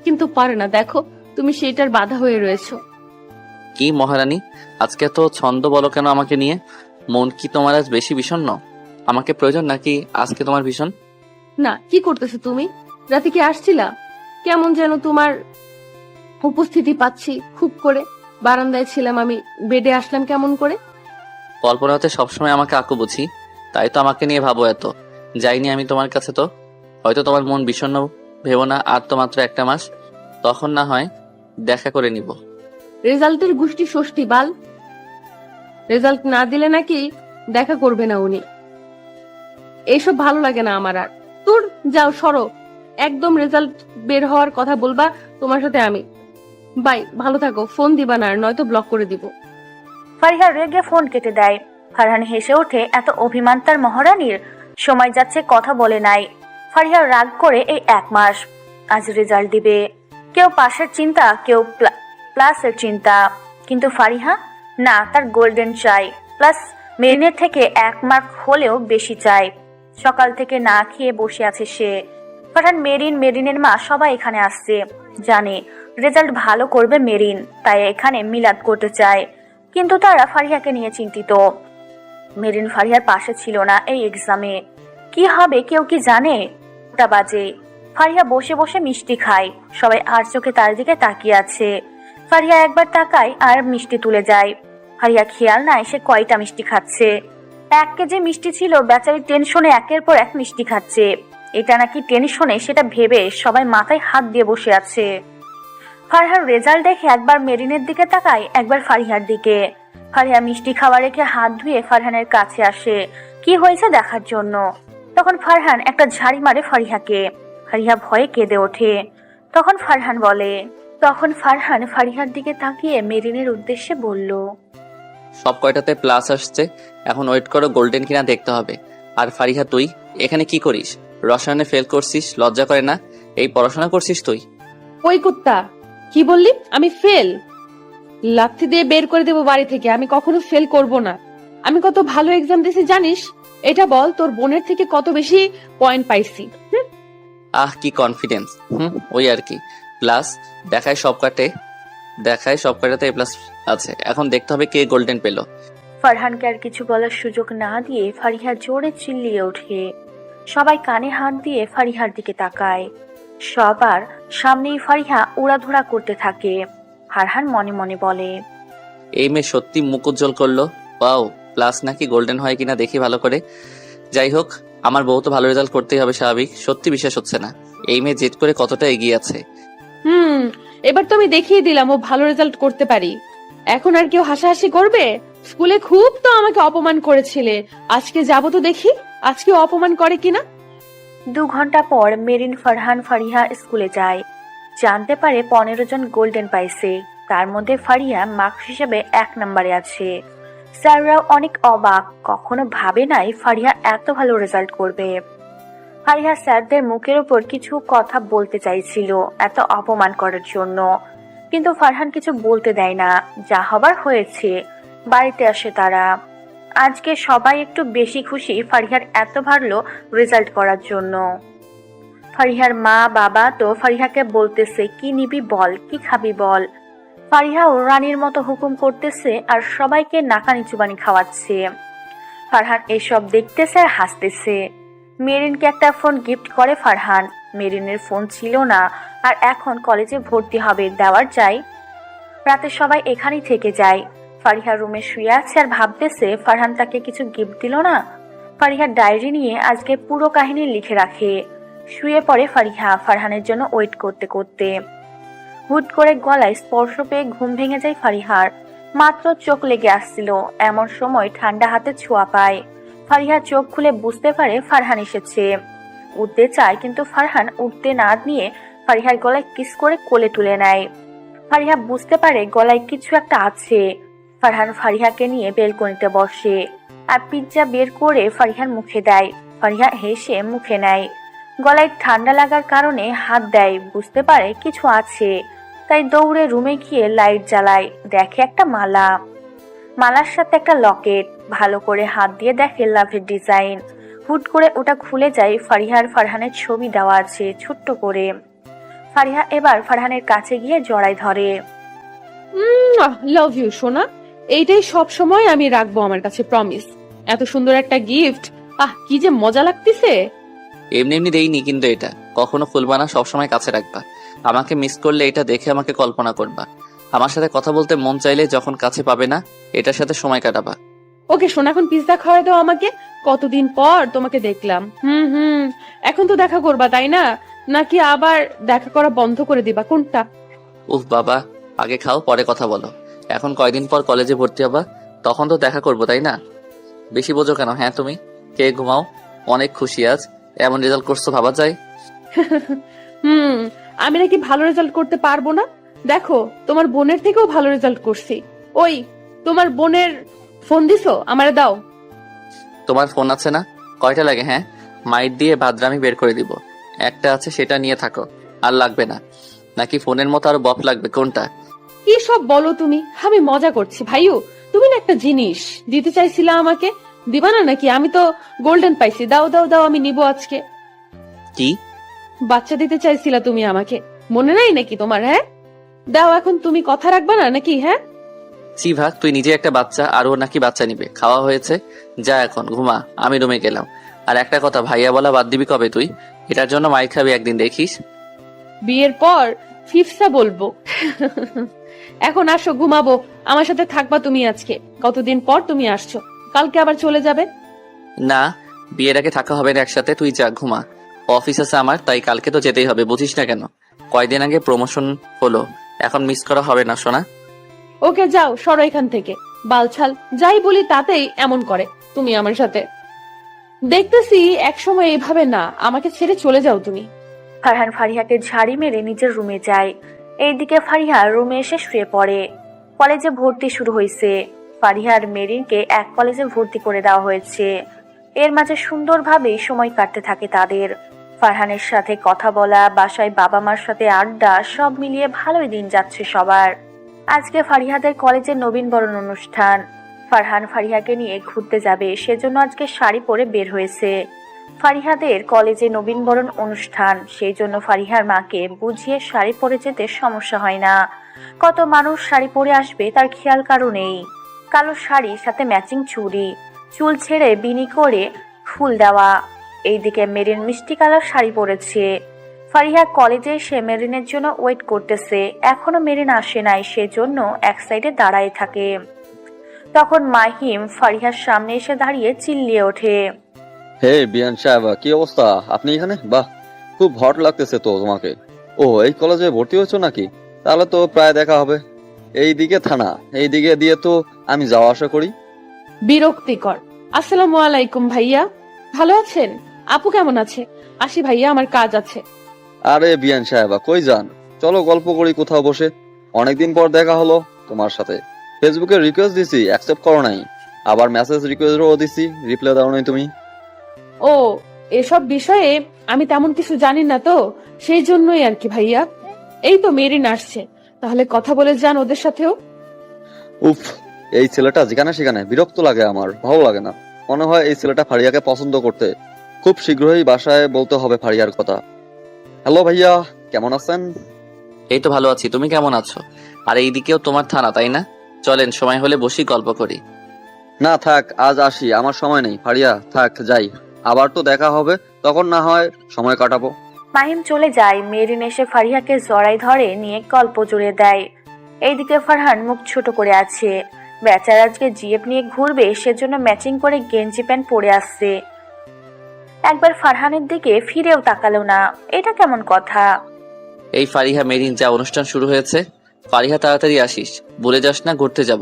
C: কিন্তু পারে না। দেখো, তুমি সেটার বাধা হয়ে রয়েছো।
B: কি মহারানী, আজকে তো ছন্দ বলো কেন আমাকে নিয়ে? মন কি তোমার আজ বেশি বিষণ্ণ? আমাকে প্রয়োজন নাকি আজকে তোমার ভীষণ?
C: না, কি করতেছো তুমি? রাতে কি আসছিলা? কেমন যেন তোমার উপস্থিতি পাচ্ছি খুব করে। বারান্দায় ছিলাম আমি, বেডে আসলাম কেমন করে?
B: কল্পনাতে সবসময় আমাকে আঁকো বুঝি, তাই তো আমাকে নিয়ে ভাবো এত। যাইনি আমি তোমার কাছে, তো হয়তো তোমার মন বিষণ্ণ ভেবো না। আর তো মাত্র একটা মাস, তখন না হয় দেখা করে নিব।
C: রেজাল্টের গুষ্টি ষষ্ঠী বাল। রেজাল্ট না দিলে নাকি দেখা করবে না উনি। এইসব ভালো লাগে না আমার আর। তোর যাও, সরো একদম। রেজাল্ট বের হওয়ার কথা বলবা তোমার সাথে আমি। বাই, ভালো থাকো। ফোন দিবা না আর, নয়তো ব্লক করে দিব।
D: ফারিহা রেগে ফোন কেটে দেয়। ফারহান হেসে ওঠে। এত অভিমান তার মহারানীর? সময় যাচ্ছে, কথা বলে নাই। ফারিহা রাগ করে এই 1 মাস। আজ রেজাল্ট দিবে। কেউ পাশের চিন্তা, কেউ প্লাসের চিন্তা, কিন্তু ফারিহা না, তার গোল্ডেন চাই। প্লাস মেরিনের থেকে 1 মার্ক হলেও বেশি চাই। সকাল থেকে না খেয়ে বসে আছে সে। ফারহান, মেরিনের মা সবাই এখানে আসছে, জানে রেজাল্ট ভালো করবে মেরিন, তাই এখানে মিলাদ করতে চায়। কিন্তু তারা ফারিহাকে নিয়ে চিন্তিত। মেরিন ফারিহার পাশে ছিল না এই এক্সামে। কি হবে কেউ কি জানে? টা বাজে। ফারিহা বসে বসে মিষ্টি খায়। সবাই আর চোখে তার দিকে তাকিয়ে আছে। ফারিহা একবার তাকায় আর মিষ্টি তুলে যায়। ফারিহা খেয়াল নাই সে কয়টা মিষ্টি খাচ্ছে। 1 কেজি মিষ্টি ছিল। বেচারি টেনশনে একের পর এক মিষ্টি খাচ্ছে। এটা নাকি টেনশনে, সেটা ভেবে সবাই মাথায় হাত দিয়ে বসে আছে। ফারহার রেজাল্ট দেখে একবার মেরিনের দিকে তাকায়, একবার ফারিহার দিকে। ফারিহা মিষ্টি খাওয়া রেখে হাত ধুয়ে ফারহানের কাছে আসে কি হয়েছে দেখার জন্য। তখন ফারহান একটা ঝাড়ি মারে ফারিহাকে। ফারিহা ভয়ে কেঁদে ওঠে। তখন ফারহান ফারিহার দিকে তাকিয়ে মেরিনের উদ্দেশ্যে বলল,
B: সব কয়টাতে প্লাস আসছে, এখন ওয়েট করো গোল্ডেন কিনা দেখতে হবে। আর ফারিহা, তুই এখানে কি করিস? রসায়নে ফেল করছিস, লজ্জা করে না? এই পড়াশোনা করছিস তুই?
C: ওই কুত্তা, কি বললি? আমি ফেল? লাথি দিয়ে বের করে দেবো বাড়ি থেকে। আমি কখনো ফেল করব না। আমি কত ভালো এক্সাম দিয়েছি জানিস? এটা বল, তোর বোনের থেকে কত বেশি পয়েন্ট পাইছি।
B: আহ, কি কনফিডেন্স! ওই আর কি। প্লাস দেখায় সবকটাতে এ প্লাস আছে। এখন দেখতে হবে কে গোল্ডেন পেলো।
D: ফারহানকে আর কিছু বলার সুযোগ না দিয়ে ফারিহা জোরে চিল্লিয়ে ওঠে। সবাই কানে হাত দিয়ে ফারিহার দিকে তাকায়। সবার সামনেই ফারিহা উড়াধুরা করতে থাকে। ফারহান মনে মনে বলে,
B: এই মেয়ে সত্যি মুখ উজ্জ্বল করলো। ওয়াও, প্লাস নাকি গোল্ডেন হয় কিনা দেখি ভালো করে। যাই হোক, আমার বউ তো ভালো রেজাল্ট করতেই হবে, স্বাভাবিক। সত্যি বিশ্বাস হচ্ছে না এই মেয়ে জেদ করে কতটা এগিয়ে আছে।
C: এবার তো আমি দেখিয়ে দিলাম ও ভালো রেজাল্ট করতে পারি। এখন আর কেউ হাসাহাসি করবে? স্কুলে খুব তো আমাকে অপমান করেছিলে, আজকে যাবো তো দেখি আজকে অপমান করে কিনা।
D: 2 ঘন্টা পর মেরিন, ফারহান, ফারিহা স্কুলে যায়। জানতে পারে 15 জন গোল্ডেন পাইছে। তার মধ্যে ফারিহা মার্কস হিসেবে 1 নম্বরে আছে। স্যাররাও অনেক অবাক, কখনো ভাবে নাই ফারিহা এত ভালো রেজাল্ট করবে। ফারিহা স্যারদের মুখের উপর কিছু কথা বলতে চাইছিল এত অপমান করার জন্য, কিন্তু ফারহান কিছু বলতে দেয় না। যা হবার হয়েছে। বাড়িতে আসে তারা। আজকে সবাই একটু বেশি খুশি ফারিহার এত ভালো রেজাল্ট করার জন্য। ফারিহার মা বাবা তো ফারিহাকে বলতেছে, কি নিবি বল, কি খাবি বল। ফারিহাও রানীর মতো হুকুম করতেছে আর সবাইকে নাকানি চুবানি খাওয়াচ্ছে। ফারহান এসব দেখতেছে আর হাসতেছে। মেরিনকে একটা ফোন গিফট করে ফারহান। মেরিনের ফোন ছিল না, আর এখন কলেজে ভর্তি হবে, দেওয়ার চাই। রাতে সবাই এখানেই থেকে যায়। ফারিহা রুমে শুয়ে আছে আর ভাবতেছে ফারহান তাকে কিছু গিফট দিল না। ফারিহার ডায়েরি নিয়ে আজকে পুরো কাহিনী লিখে রাখে। শুয়ে পড়ে ফারিহা ফারহানের জন্য ওয়েট করতে করতে। হুট করে গলায় স্পর্শ পেয়ে ঘুম ভেঙে যায় ফারিহার। মাত্র চোখ লেগে আসছিল, এমন সময় ঠান্ডা হাতে ছোঁয়া পায়। ফারিহা চোখ খুলে বুঝতে পারে ফারহান এসেছে। উঠতে চায় কিন্তু ফারহান উঠতে না নিয়ে ফারিহার গলায় কিস করে কোলে তুলে নেয়। ফারিহা বুঝতে পারে গলায় কিছু একটা আছে। ফারহান ফারিহাকে নিয়ে বেলকনিতে বসে আর পিৎজা বের করে ফারিহার মুখে দেয়। ফারিহা হেসে মুখে নেয়। গলায় ঠান্ডা লাগার কারণে হাত দেয়, বুঝতে পারে কিছু আছে। তাই দৌড়ে রুমে গিয়ে লাইট জ্বালায়, দেখে একটা মালা। মালার সাথে একটা লকেট। ভালো করে হাত দিয়ে দেখে লাভের ডিজাইন। হুট করে ওটা খুলে যায়। ফারিহার ফারহানের ছবি দেওয়া আছে ছোট্ট করে। ফারিহা এবার ফারহানের কাছে গিয়ে জড়ায় ধরে।
C: লাভ ইউ সোনা, এইটাই সব সময় আমি রাখবো আমার কাছে, প্রমিস। এত সুন্দর একটা গিফট, কি যে মজা লাগতেছে।
B: এমনি এমনি দেইনি, কিন্তু এটা কখনো খুলবা না, সবসময় কাছে রাখবা। আমাকে মিস করলে এটা দেখে আমাকে কল্পনা করবা। আমার সাথে কথা বলতে মন চাইলে যখন কাছে পাবে না, এটার সাথে সময় কাটাবা।
C: ওকে সোনা, এখন পিৎজা খাওয়াই দাও আমাকে। কতদিন পর তোমাকে দেখলাম। এখন তো দেখা করবা তাই না, নাকি আবার দেখা করা বন্ধ করে দিবা, কোনটা?
B: উফ বাবা, আগে খাও পরে কথা বলো। এখন কয়দিন পর কলেজে ভর্তি হবা, তখন তো দেখা করবো তাই না? বেশি বোঝো কেন? হ্যাঁ তুমি কে ঘুমাও, অনেক খুশি আজ এমন রেজাল্ট করছো ভাবা যায়।
C: আমি নাকি ভালো রেজাল্ট করতে পারবো না? দেখো তোমার বোনের থেকেও ভালো রেজাল্ট করছি। ওই তোমার বোনের ফোন দিছো, আমারে দাও।
B: তোমার ফোন আছে না? কয়টা লাগে? হ্যাঁ, মাইট দিয়ে ভাদ্রামি বের করে দিব। একটা আছে, সেটা নিয়ে থাকো, আর লাগবে না। নাকি ফোনের মতো আরো বপ লাগবে, কোনটা?
C: কি সব বলো তুমি? আমি মজা করছি ভাইও। তুমি না একটা জিনিস দিতে চাইছিলা আমাকে, দিবা না নাকি? আমি তো গোল্ডেন পাইছি, দাও দাও দাও, আমি নিব আজকে।
B: কি
C: বাচ্চা দিতে চাইছিলা তুমি আমাকে, মনে নাই নাকি তোমার? হ্যাঁ দাও, এখন তুমি কথা রাখবা না নাকি? হ্যাঁ
B: ভাগ, তুই নিজে একটা বাচ্চা, আর ও নাকি বাচ্চা নিবে? খাওয়া হয়েছে, যা এখন ঘুমা, আমি রুমে গেলাম। আর একটা কথা, ভাইয়া বলা বাদ দিবি কবে তুই? এটার জন্য মাইর খাবি একদিন, দেখিস।
C: বিয়ের পর ফিফসা বলবো। এখন আসো, ঘুমাবো। আমার সাথে থাকবা তুমি আজকে। কতদিন পর তুমি আসছো, কালকে আবার চলে যাবে।
B: না, বিয়ের আগে থাকা হবে না একসাথে, তুই যা ঘুমা। অফিস আছে আমার, তাই কালকে তো যেতেই হবে, বুঝিস না কেন? কয়দিন আগে প্রমোশন হলো, এখন মিস করা হবে না সোনা।
C: ওকে যাও, সরো এখান থেকে। বালছাল যাই বলি তাতেই এমন করে তুমি আমার সাথে। দেখতেছি একসময় এইভাবে না, আমাকে ছেড়ে চলে যাও তুমি।
D: ফারহান ফারিহাকে ঝাড়ি মেরে নিজের রুমে যায়। এইদিকে ফারিহা রুমে এসে শুয়ে পড়ে। কলেজে ভর্তি শুরু হয়েছে। ফারিহা আর মেরিনকে এক কলেজে ভর্তি করে দেওয়া হয়েছে। এর মাঝে সুন্দরভাবে সময় কাটতে থাকে তাদের। ফারহানের সাথে কথা বলা, বাসায় বাবা মার সাথে আড্ডা, সব মিলিয়ে ভালোই দিন যাচ্ছে সবার। আজকে ফারিহাদের কলেজের নবীনবরণ অনুষ্ঠান। ফারহান ফারিহাকে নিয়ে ঘুরতে যাবে, সেজন্য আজকে শাড়ি পরে বের হয়েছে। ফারিহাদের কলেজে নবীনবরণ অনুষ্ঠান, সেই জন্য ফারিহার মাকে বুঝিয়ে শাড়ি পরে যেতে সমস্যা হয় না। কত মানুষ শাড়ি পরে আসবে তার খেয়াল কারো নেই। কালো শাড়ির সাথে ম্যাচিং চুড়ি, চুল ছেড়ে বিনি করে ফুল দেওয়া। এইদিকে মেরিন মিষ্টি কালার শাড়ি পরেছে। ফারিহা কলেজে এসে মেরিনের জন্য ওয়েট করতেছে। এখনো মেরিন আসে নাই, সেজন্য এক সাইডে দাঁড়ায় থাকে। তখন মাহিম ফারিহার সামনে এসে দাঁড়িয়ে চিল্লিয়ে ওঠে,
G: হে বিয়ান সাহেব, কি অবস্থা? আপনি এখানে? বাহ, খুব হট লাগতেছে তো তোমাকে। ও, এই কলেজে ভর্তি হয়েছো নাকি? তাহলে তো প্রায় দেখা হবে। এই দিকে থানা, এই দিকে দিয়ে তো আমি যাওয়া আসা করি।
C: বিরক্তিকর। আসসালামু আলাইকুম ভাইয়া, ভালো আছেন? আপু কেমন আছে? আসি ভাইয়া, আমার কাজ আছে।
G: আরে বিয়ান সাহেবা, কই যান? চলো গল্প করি কোথাও বসে। অনেকদিন পর দেখা হলো তোমার সাথে। ফেসবুকে রিকোয়েস্ট দিছি, অ্যাকসেপ্ট করো নাই। আবার মেসেজ রিকোয়েস্টও দিছি, রিপ্লাই দাও নাই তুমি।
C: ও, এসব বিষয়ে আমি তেমন কিছু জানি না তো, সেই জন্যই আর কি ভাইয়া। এই তো মেরিন আসছে, তাহলে কথা বলে যান ওদের সাথেও।
G: উফ, এই ছেলেটা যেখানে সেখানে বিরক্ত লাগে, আমার ভালো লাগে না। মনে হয় এই ছেলেটা ফারিয়াকে পছন্দ করতে। খুব শীঘ্রই বাসায় বলতে হবে ফারিয়ার কথা। হ্যালো ভাইয়া, কেমন আছেন?
B: এই তো ভালো আছি, তুমি কেমন আছো? আর এইদিকেও তোমার থানা তাই না? চলেন, সময় হলে বসি গল্প করি।
G: না থাক, আজ আসি, আমার সময় নেই। ফারিয়া থাক, যাই। আবার তো দেখা হবে, তখন না হয় সময় কাটাবো।
D: মাহিম চলে যায়। মেরিন এসে ফারিহাকে জড়াই ধরে নিয়ে গল্প জুড়ে দেয়। এইদিকে ফারহান মুখ ছোট করে আছে। বেচারা আজকে জিএফ নিয়ে ঘুরবে, সেজন্য ম্যাচিং করে গেঞ্জি প্যান্ট পরে আসছে। একবার ফারহানের দিকে ফিরেও তাকালো না। এটা কেমন কথা?
B: এই ফারিহা মেরিন, যা অনুষ্ঠান শুরু হয়েছে। ফারিহা তাড়াতাড়ি আসিস, বলে যাস না ঘুরতে যাব।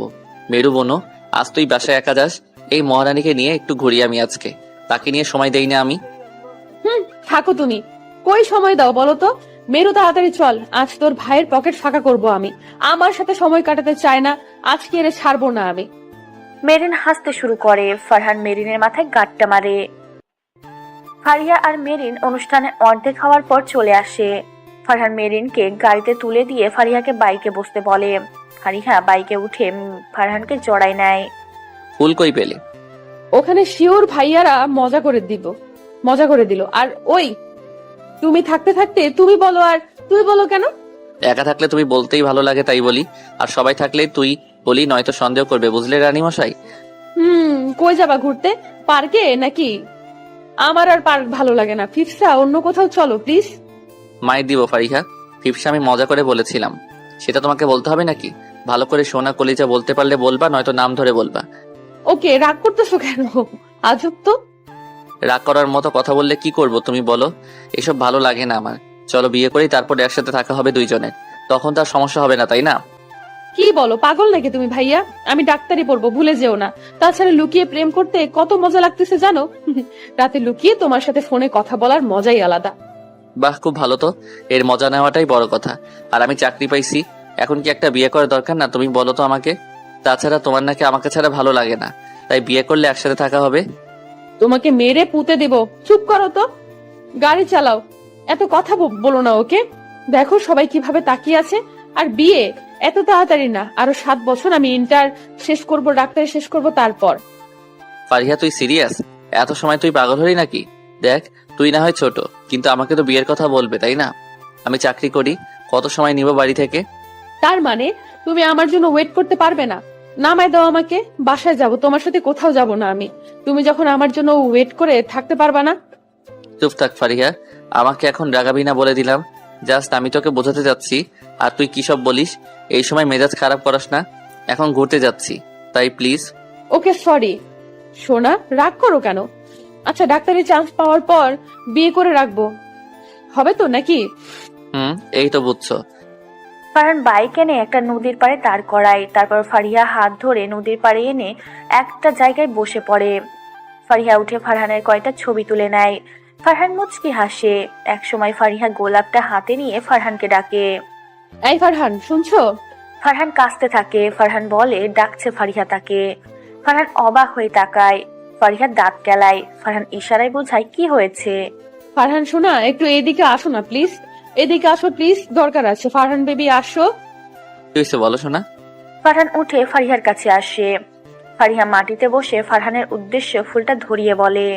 B: মেরু বোনো, আজ তুই বাসায় একা যাস, এই মহারানীকে নিয়ে একটু ঘুরি আমি আজকে, তাকে নিয়ে সময় দেই না আমি।
C: থাকো তুমি, কই সময় দাও বলো তো। মেরু তাড়াতাড়ি চল, আজ তোর ভাইয়ের পকেট ফাঁকা করব আমি। আমার সাথে সময় কাটাতে চায় না, আজকে এর ছাড়বো না আমি।
D: মেরিন হাসতে শুরু করে। ফারহান মেরিনের মাথায় গাঁটটা মারে। ফারিয়া আর মেরিন অনুষ্ঠানে অর্ধেক হওয়ার পর চলে আসে। ফারহান মেরিনকে গাড়িতে তুলে দিয়ে ফারিয়াকে বাইকে বসতে বলে। ফারিয়া বাইকে উঠে ফারহানকে জড়ায় নেয়।
B: ফুল কই পেলে?
C: ওখানে শিওর ভাইয়ারা মজা করে দিল। আর ওই তুমি থাকতে থাকতে তুমি বলো, আর তুই বলো কেন?
B: একা থাকলে তুমি বলতেই ভালো লাগে তাই বলি, আর সবাই থাকলে তুই বলি, নয়তো সন্দেহ করবে, বুঝলে রানী মশাই?
C: কই যাবা ঘুরতে? পার্কে নাকি? আমার আর পার্ক ভালো লাগে না, ফিফসা অন্য কোথাও চলো প্লিজ।
B: মায়ের দিব ফারিহা, ফিফসা আমি মজা করে বলেছিলাম, সেটা তোমাকে বলতে হবে নাকি? ভালো করে সোনা কলিজা বলতে পারলে বলবা, নয়তো নাম ধরে বলবা।
C: ওকে, রাগ করতেছো কেন? আজব তো।
B: রাগ করার মতো কথা বললে কি করব তুমি বলো? এসব ভালো লাগে না আমার। চলো বিয়ে করি, তারপর একসাথে থাকা হবে দুইজনের, তখন তার সমস্যা হবে না, তাই না?
C: কি বলো, পাগল নাকি তুমি ভাইয়া? আমি ডাক্তারি পড়বো, ভুলে যেও না। তাছাড়া লুকিয়ে প্রেম করতে কত মজা লাগতেছে জানো? রাতে লুকিয়ে তোমার সাথে ফোনে কথা বলার মজাই আলাদা।
B: বাহ, খুব ভালো তো, এর মজা নেওয়াটাই বড় কথা। আর আমি চাকরি পাইছি, এখন কি একটা বিয়ে করার দরকার না? তুমি বলো তো আমাকে। তাছাড়া তোমার নাকি আমাকে ছাড়া ভালো লাগে না, তাই বিয়ে করলে একসাথে থাকা হবে।
C: তোমাকে মেরে পুঁতে দেব। চুপ করো তো, গাড়ি চালাও। এত কথা বলো না ওকে। দেখো সবাই কিভাবে তাকিয়ে আছে। আর বিয়ে এত তাড়াতাড়ি না, আরো 7 বছর। আমি ইন্টার শেষ করব, ডাক্তারি শেষ করব, তারপর।
B: ফারিহা তুই সিরিয়াস? এত সময় তুই পাগল হলি নাকি? দেখ, তুই না হয় ছোট, কিন্তু আমাকে তো বিয়ের কথা বলবে, তাই না? আমি চাকরি করি, কত সময় নিব বাড়ি থেকে?
C: তার মানে তুমি আমার জন্য ওয়েট করতে পারবে না? নামায় দাও আমাকে, বাসায় যাব, তোমার সাথে কোথাও যাব না আমি। তুমি যখন আমার জন্য ওয়েট করে থাকতে পারবা না।
B: চুপ থাক ফারিহা, আমাকে এখন রাগাবি না বলে দিলাম। জাস্ট আমি তোকে বোঝাতে যাচ্ছি, আর তুই কি সব বলিস। এই সময় মেজাজ খারাপ করাস না, এখন ঘুরতে যাচ্ছি, তাই প্লিজ।
C: Okay sorry. সোনা, রাগ করো কেন? আচ্ছা, ডাক্তারি চান্স পাওয়ার পর বিয়ে করে রাখবো, হবে তো নাকি?
B: এই তো বুঝছো।
D: ফারহান বাইক এনে একটা নদীর পাড়ে দাঁড় করায়। তারপর ফারিয়া হাত ধরে নদীর পাড়ে এনে একটা জায়গায় বসে পড়ে। ফারিয়া উঠে ফারহানের কয়টা ছবি তুলে নেয়। ফারহান মুচকি হাসে। একসময় ফারিয়া গোলাপটা হাতে নিয়ে ফারহানকে ডাকে।
C: এই ফারহান, শুনছো?
D: ফারহান কাঁদতে থাকে। ফারহান বলে ডাকছে ফারিয়া তাকে। ফারহান অবাক হয়ে তাকায়। ফারিয়া দাঁত কেলায়। ফারহান ইশারায় বোঝায় কি হয়েছে।
C: ফারহান শোনা, একটু এদিকে আসো না প্লিজ। এদিকে আসো প্লিজ, দরকার আছে। ফারহান বেবি আসো।
B: কি হয়েছে বলো শোনা?
D: ফারহান উঠে ফারিহার কাছে আসে। ফারিহা মাটিতে বসে ফারহানের উদ্দেশ্যে ফুলটা ধরিয়ে বলে,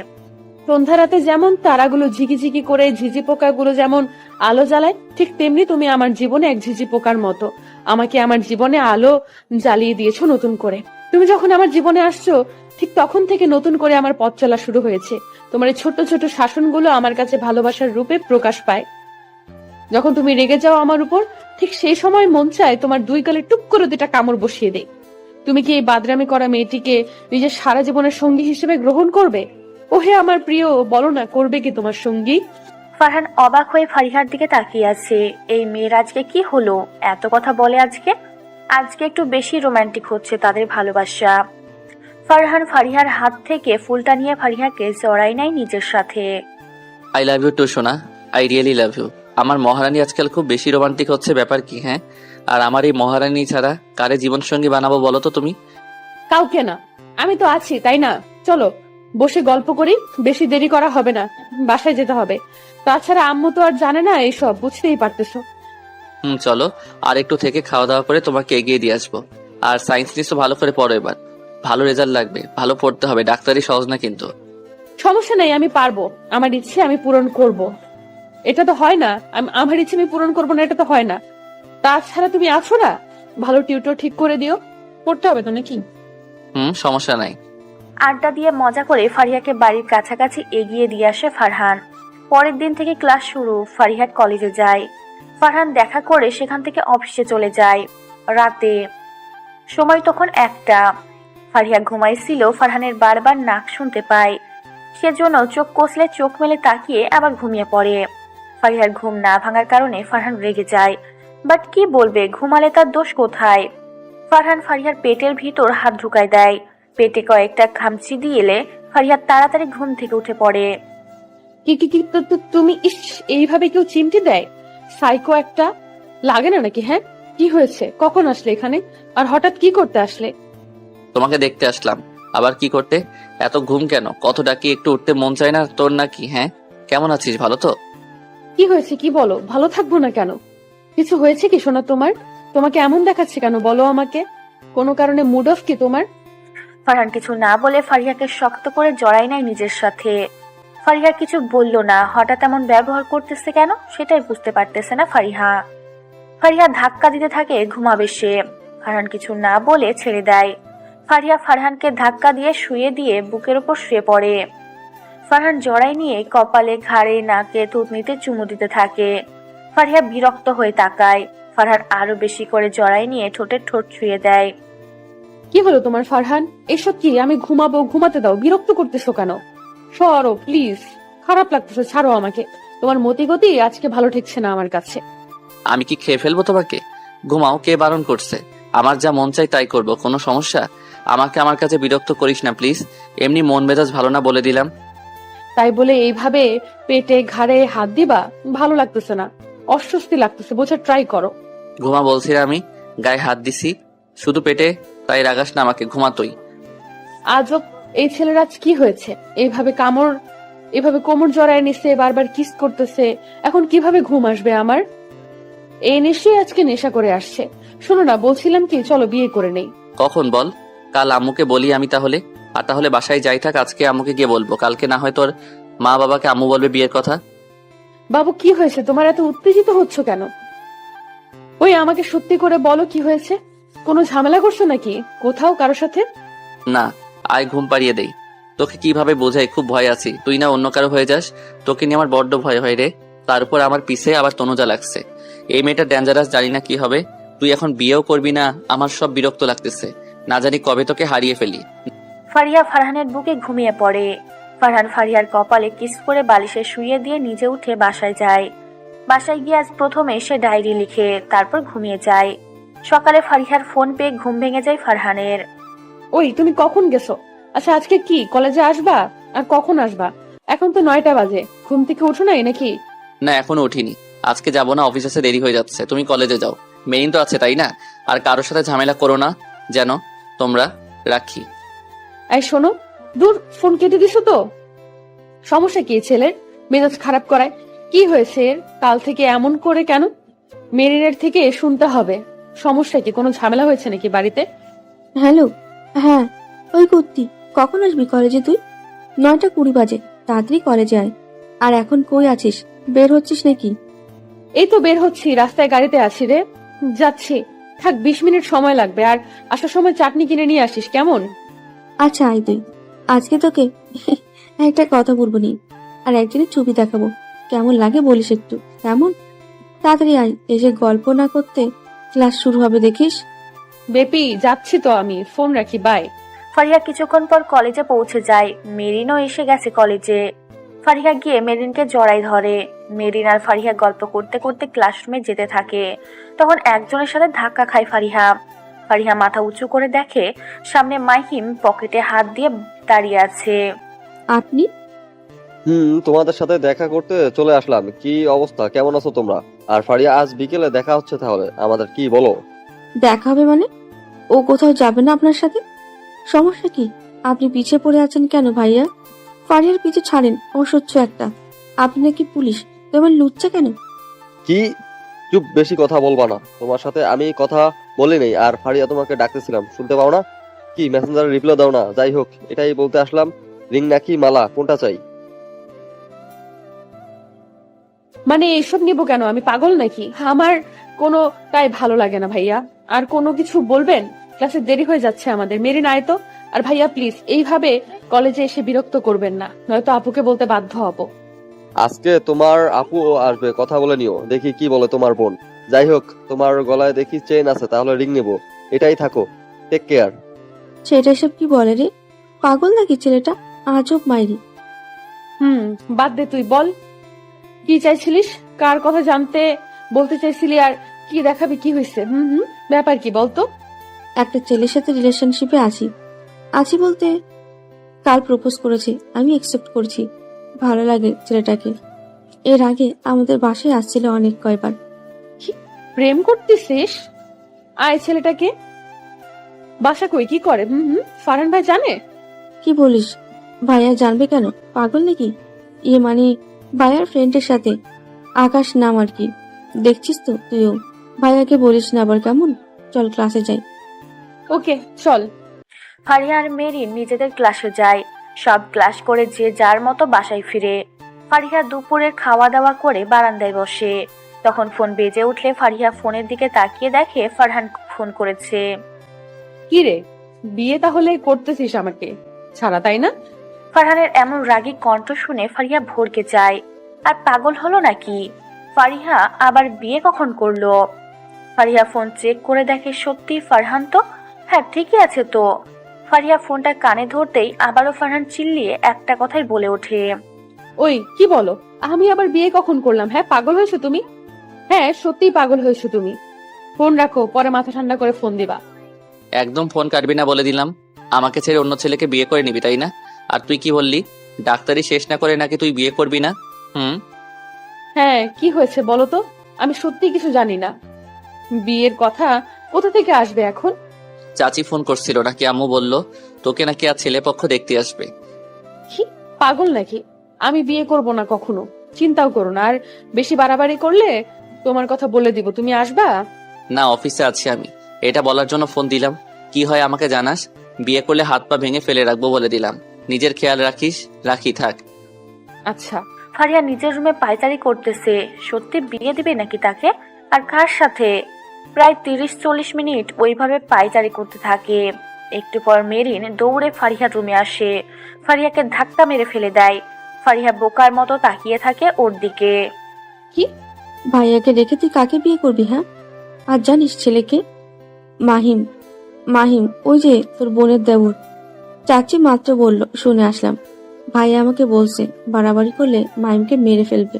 C: সন্ধ্যা রাতে যেমন তারাগুলো ঝিকিঝিকি করে ঝিঝি পোকাগুলো যেমন আলো জ্বালায়, ঠিক তেমনি তুমি আমার জীবনে এক ঝিঝি পোকার মতো। আমাকে আমার জীবনে আলো জ্বালিয়ে দিয়েছো নতুন করে। তুমি যখন আমার জীবনে আসছো, ঠিক তখন থেকে নতুন করে আমার পথ চলা শুরু হয়েছে। তোমার এই ছোট ছোট শাসনগুলো আমার কাছে ভালোবাসার রূপে প্রকাশ পায়। যখন তুমি রেগে যাও আমার উপর, ঠিক সেই সময় মন চায় তোমার 2 গালে টুক করে 2টা কামড় বসিয়ে দেয়। তুমি কি এই বাদরামি করা মেয়েটিকে নিজের সারা জীবনের সঙ্গী হিসেবে গ্রহণ করবে? ওহে আমার প্রিয়, বলো না, করবে কি তোমার সঙ্গী?
D: ফারহান অবাক হয়ে ফারিহার দিকে তাকিয়ে আছে। এই মেয়ের আজকে কি হলো, এত কথা বলে আজকে? আজকে একটু বেশি রোমান্টিক হচ্ছে তাদের ভালোবাসা। ফারহান ফারিহার হাত থেকে ফুলটা নিয়ে ফারিহাকে জড়াই নেয় নিজের সাথে।
B: আই লাভ ইউ টু সোনা, আই রিয়েলি লাভ ইউ। আমার মহারানী আজকাল খুব বেশি রোমান্টিক হচ্ছে, ব্যাপার কি? হ্যাঁ, আর আমার এই মহারানী ছাড়া কারে জীবন সঙ্গী বানাবো বলো তো তুমি?
C: কাউকে না, আমি তো আছি, তাই না? চলো বসে গল্প করি, বেশি দেরি করা হবে না, বাসায় যেতে হবে। তাছাড়া আম্মু তো আর জানে না এইসব, বুঝতেই পারতেছো।
B: চলো, আর একটু থেকে খাওয়া দাওয়া করে তোমাকে এগিয়ে দিয়ে আসবো। আর সায়েন্স নিশ্চয় ভালো করে পড়ো এবার, ভালো রেজাল্ট লাগবে, ভালো পড়তে হবে, ডাক্তারি সহজ না কিন্তু।
C: সমস্যা নেই, আমি পারবো। আমার ইচ্ছে আমি পূরণ করব। এটা তো হয় না, আমার ইচ্ছে আমি পূরণ করবো না, এটা তো হয় না। তাছাড়া তুমি আছো না, ভালো টিউটর ঠিক করে দিও, পড়তে হবে তো নাকি?
B: সমস্যা নাই।
D: আড্ডা দিয়ে মজা করে ফারিহাকে বাড়ির কাছাকাছি এগিয়ে দিয়ে আসে ফারহান। পরের দিন থেকে ক্লাস শুরু। ফারিহা কলেজে যায়। ফারহান দেখা করে সেখান থেকে অফিসে চলে যায়। রাতে সময় তখন 1টা। ফারিহা ঘুমাইছিল। ফারহানের বারবার নাক শুনতে পায়, সেজন্য চোখ কষলে চোখ মেলে তাকিয়ে আবার ঘুমিয়ে পড়ে। ফারিহার ঘুম না ভাঙার কারণে ফারহান রেগে যায়। বাট কি বলবে, ঘুমালে তার দোষ কোথায়? ফারহান ফারিহার পেটের ভিতর হাত ঢুকায় দেয়। পেটে কয়েকটা খামচি দিয়ে এলে ফারিয়া তাড়াতাড়ি ঘুম থেকে উঠে পড়ে।
C: কি কি কি তুমি ইস, এইভাবে কেউ চিমটি দেয়? সাইকো একটা, লাগে না নাকি? হ্যাঁ, কি হয়েছে? কখন আসলে এখানে? আর হঠাৎ কি করতে আসলে?
B: তোমাকে দেখতে আসলাম। আবার কি করতে? এত ঘুম কেন? কত ডাকি একটু উঠতে মন চায় না তোর নাকি? হ্যাঁ, কেমন আছিস? ভালো তো?
C: কি হয়েছে কি বলো? ভালো থাকবো না কেন? কিছু হয়েছে কি সোনা তোমার? তোমাকে এমন দেখাচ্ছে কেন বলো আমাকে? কোনো কারণে মুড অফ কি তোমার?
D: ফারহান কিছু না বলে ফারিয়াকে শক্ত করে জড়াই নেয় নিজের সাথে। ফারিহা কিছু বলল না, হঠাৎ এমন ব্যবহার করতেছে কেন সেটাই বুঝতে পারতেছে না ফারিহা। ফারিহা ধাক্কা দিতে থাকে ঘুমাবে সে। ফারহান কিছু না বলে ছেড়ে দেয়। ফারিহা ফারহানকে ধাক্কা দিয়ে শুয়ে দিয়ে বুকের ওপর শুয়ে পড়ে। ফারহান জড়াই নিয়ে কপালে, ঘাড়ে, নাকে, থুতনিতে চুমু দিতে থাকে। ফারিহা বিরক্ত হয়ে তাকায়। ফারহান আরো বেশি করে জড়াই নিয়ে ঠোঁটে ঠোঁট ছুঁয়ে দেয়।
C: কি হলো তোমার ফারহান? এসব কি? আমি ঘুমাবো, ঘুমাতে দাও। বিরক্ত করতেছো কেন? সরো প্লিজ, খারাপ লাগতেছে, ছাড়ো আমাকে। তোমার মতি গতি আজকে ভালো ঠেকছে না আমার কাছে।
B: আমি কি খেয়ে ফেলবো তোমাকে? ঘুমাও, কে বারণ করছে? আমার যা মন চাই তাই করব, কোনো সমস্যা? আমাকে আমার কাছে বিরক্ত করিস না প্লিজ। এমনি মন মেজাজ ভালো না বলে দিলাম।
C: তাই বলে এইভাবে পেটে ঘাড়ে হাত দিবা? ভালো লাগতেছে না, অস্বস্তি লাগতেছে, বোঝার ট্রাই করো।
B: ঘুমা বলছি না আমি, গায়ে হাত দিছি শুধু পেটে, তাই রাগাস না আমাকে, ঘুমা তুই।
C: আজব, এই ছেলের আজ কি হয়েছে? এভাবে কোমর জড়ায় নিছে, বারবার কিস করতেছে। এখন কিভাবে ঘুম আসবে আমার? এই নিশ্চয়ই আজকে নেশা করে আসছে। শোনো না, বলছিলাম কি, চলো বিয়ে করে নেই।
B: কখন বল? কাল আম্মুকে বলি আমি তাহলে। আর তাহলে বাসায় যাই থাক, আজকে আম্মুকে গিয়ে বলবো, কালকে না হয় তোর মা বাবাকে আম্মু বলবে বিয়ের কথা।
C: বাবু কি হয়েছে তোমার? এত উত্তেজিত হচ্ছ কেন? ওই আমাকে সত্যি করে বলো, কি হয়েছে? কোনো ঝামেলা করছো নাকি কোথাও কারোর সাথে?
B: না, আয় ঘুম পাড়িয়ে দেই। তোকে কিভাবে বোঝাই, খুব ভয় আছি, তুই না অন্য কারো হয়ে যাস। তোকে নিয়ে আমার বড্ড ভয় হয় রে। তার উপর আমার পিছে আবার তনুজা লাগছে। এই মেয়েটা ডেঞ্জারাস, জানি না কি হবে। তুই এখন বিয়েও করবি না, আমার সব বিরক্ত লাগতেছে। না জানি কবে তোকে হারিয়ে ফেলি।
D: ফারিয়া ফারহানের বুকে ঘুমিয়ে পড়ে। ফারহান ফারিয়ার কপালে কিস করে বালিশে শুইয়ে দিয়ে নিজে উঠে বাসায় যায়। বাসায় গিয়ে আজ প্রথমে সে ডায়েরি লিখে, তারপর ঘুমিয়ে যায়। সকালে ফারিহার ফোন পেয়ে ঘুম ভেঙে যায় ফারহানের।
C: ওই তুমি কখন গেছো? আচ্ছা আজকে কি কলেজে আসবা? আর কখন আসবা? এখন তো 9টা বাজে, ঘুম থেকে উঠো নাই নাকি?
B: না, এখনো উঠিনি। আজকে যাবো না, অফিস আছে, দেরি হয়ে যাচ্ছে। তুমি কলেজে যাও, মেইন তো আছে তাই না? আর কারোর সাথে ঝামেলা করো না যেন তোমরা। রাখি।
C: এই শোনো, দূর, ফোন কেটে দিছো তো? সমস্যা কি ছেলের? মেজাজ খারাপ করায় কি হয়েছে এর? কাল থেকে এমন করে কেন? মেরিনের থেকে শুনতে হবে। সমস্যা কি? কোনো ঝামেলা হয়েছে নাকি বাড়িতে?
I: হ্যালো, হ্যাঁ, ওই কুত্তি, কখন আসবি কলেজে তুই? 9টা 20 বাজে, তাড়াতাড়ি কলেজে আয়। আর এখন কই আছিস? বের হচ্ছিস নাকি?
C: এই তো বের হচ্ছি, রাস্তায় গাড়িতে আছি রে, যাচ্ছি। থাক, 20 মিনিট সময় লাগবে। আর আসার সময় চাটনি কিনে নিয়ে আসিস, কেমন?
I: আচ্ছা আয় তুই, আজকে তোকে একটা কথা বলবো নি, আর একজনের ছবি দেখাবো, কেমন লাগে বলিস একটু, কেমন? তাড়াতাড়ি আয়, এসে গল্প না করতে ক্লাস শুরু হবে দেখিস।
C: বেপি, যাচ্ছি তো আমি, ফোন রাখি, বাই।
D: ফারিয়া কিছুক্ষণ পর কলেজে পৌঁছে যায়। মেরিনও এসে গেছে কলেজে। ফারিহা গিয়ে মেরিনকে জড়াই ধরে। মেরিন আর ফারিহা গল্প করতে করতে ক্লাসরুমে যেতে থাকে। তখন একজনের সাথে ধাক্কা খায় ফারিহা। ফারিহা মাথা উঁচু করে দেখে সামনে মাহিম পকেটে হাত দিয়ে দাঁড়িয়ে আছে।
I: আপনি?
G: তোমাদের সাথে দেখা করতে চলে আসলাম। কি অবস্থা, কেমন আছো তোমরা? আর ফারিয়া, আজ বিকেলে দেখা হচ্ছে তাহলে আমাদের, কি বলো?
I: দেখা হবে মানে? ও কোথাও যাবে না আপনার সাথে? সমস্যা কি? আপনি পিছে পড়ে আছেন কেন ভাইয়া? ফারিয়ার পিছু ছাড়েন, অসহ্য একটা। আপনি নাকি পুলিশ, তোমার লুচ্চা কেন?
G: কি? চুপ, বেশি কথা বলবা না। তোমার সাথে আমি কথা বলি নেই। আর ফারিয়া, তোমাকে ডাকতেছিলাম, শুনতে পাও না? কি মেসেঞ্জারে রিপ্লাই দাও না? যাই হোক, এটাই বলতে আসলাম, রিং নাকি মালা, কোনটা চাই?
C: মানে এসব নিব কেন? আমি পাগল নাকি? আমার কোনো তাই ভালো লাগে না ভাইয়া। আর কোনো কিছু বলবেন? ক্লাসে দেরি হয়ে যাচ্ছে আমাদের। মেরিন আয় তো। আর ভাইয়া প্লিজ এইভাবে কলেজে এসে বিরক্ত করবেন না, নয়তো আপুকে বলতে বাধ্য হব।
G: আজকে তোমার আপু আসবে, কথা বলে নিও, দেখি কি বলে তোমার বোন। যাই হোক, তোমার গলায় দেখি চেইন আছে, তাহলে রিং নেবো। এটাই থাকো, টেক কেয়ার।
I: সেটা এসব কি বলে রে? পাগল নাকি ছেলেটা? আজব মাইরি।
C: বাদ দে, তুই বল কি চাইছিলিস, কার কথা জানতে বলতে চাইছিলি, আর কি দেখাবি, কি হয়েছে? ব্যাপার কি বলতো?
I: একটা ছেলের সাথে রিলেশনশিপে আছি, আছি বলতে কাল প্রপোজ করেছে, আমি একসেপ্ট করছি। ভালো লাগে ছেলেটাকে। এর আগে আমাদের বাসায় আসছিল অনেক কয়বার।
C: প্রেম করতেছিস? আয় ছেলেটাকে। বাসা কই, কি করে? ফারহান ভাই জানে?
I: কি বলিস? ভাইয়া জানবে কেন? পাগল নাকি? ইয়ে মানে ভাইয়ার ফ্রেন্ডের সাথে। আকাশ নাম আর কি। দেখছিস তো তুইও। ভাইয়াকে বলিস না আবার, কেমন? চল ক্লাসে যাই।
C: ওকে চল।
D: ফারিয়া আর মেরিন নিজেদের ক্লাসে যায়। সব ক্লাস করে যে যার মতো বাসায় ফিরে। ফারিয়া দুপুরের খাওয়া দাওয়া করে বারান্দায় বসে। তখন ফোন বেজে উঠলে ফারিয়া ফোনের দিকে তাকিয়ে দেখে ফারহান ফোন করেছে।
C: কি রে, বিয়ে তাহলে করতেছিস আমাকে ছাড়া, তাই না?
D: ফারহানের এমন রাগী কণ্ঠ শুনে ফারিয়া ভড়কে যায়। আর পাগল হলো নাকি? ফারিহা আবার বিয়ে কখন করলো? ফারিয়া ফোন চেক করে দেখে সত্যি ফারহান তো। হ্যাঁ, ঠিকই আছে তো। ফারিয়া ফোনটা কানে ধরতেই আবারও ফারহান চিল্লিয়ে একটা কথাই বলে ওঠে।
C: ওই কি বলো? আমি আবার বিয়ে কখন করলাম? হ্যাঁ, পাগল হয়েছো তুমি? হ্যাঁ, সত্যিই পাগল হয়েছো তুমি। ফোন রাখো, পরে মাথা ঠান্ডা করে ফোন দিবা।
B: একদম ফোন কাটবি না বলে দিলাম। আমাকে ছেড়ে অন্য ছেলেকে বিয়ে করে নিবি, তাই না? আর তুই কি বললি, ডাক্তারি শেষ না করে নাকি তুই বিয়ে করবি না?
C: হ্যাঁ, কি হয়েছে বলো তো? আমি সত্যি কিছু জানি না। বিয়ের কথা কোথা থেকে আসবে এখন?
B: চাচি ফোন করছিল নাকি আম্মু বলল তোকে নাকি আর ছেলে পক্ষ দেখতে আসবে।
C: কি পাগল নাকি? আমি বিয়ে করব না কখনো, চিন্তাও করো না। আর বেশি বাড়াবাড়ি করলে তোমার কথা বলে দিব। তুমি আসবা?
B: না, অফিসে আছি আমি। এটা বলার জন্য ফোন দিলাম। কি হয় আমাকে জানাস। বিয়ে করলে হাত পা ভেঙে ফেলে রাখবো বলে দিলাম। নিজের খেয়াল রাখিস। রাখি থাক।
C: আচ্ছা।
D: ফারিয়া নিজের রুমে পায়চারি করতেছে। সত্যি বিয়ে দিবে নাকি তাকে? আর কার সাথে? প্রায় 30-40 মিনিট ওইভাবে পায়চারি করতে থাকে। একটু পর মেরিন দৌড়ে ফারিহার রুমে আসে। ফারিয়াকে ধাক্কা মেরে ফেলে দেয়। ফারিহা বোকার মতো তাকিয়ে থাকে ওর দিকে।
C: কি?
I: ভাইয়াকে রেখে তুই কাকে বিয়ে করবি? হ্যাঁ, আর জানিস ছেলেকে? মাহিম। মাহিম, ওই যে তোর বোনের দেবর। চাচি মাত্র বলল, শুনে আসলাম। ভাইয়া আমাকে বলছে বাড়াবাড়ি করলে মাহিমকে মেরে ফেলবে।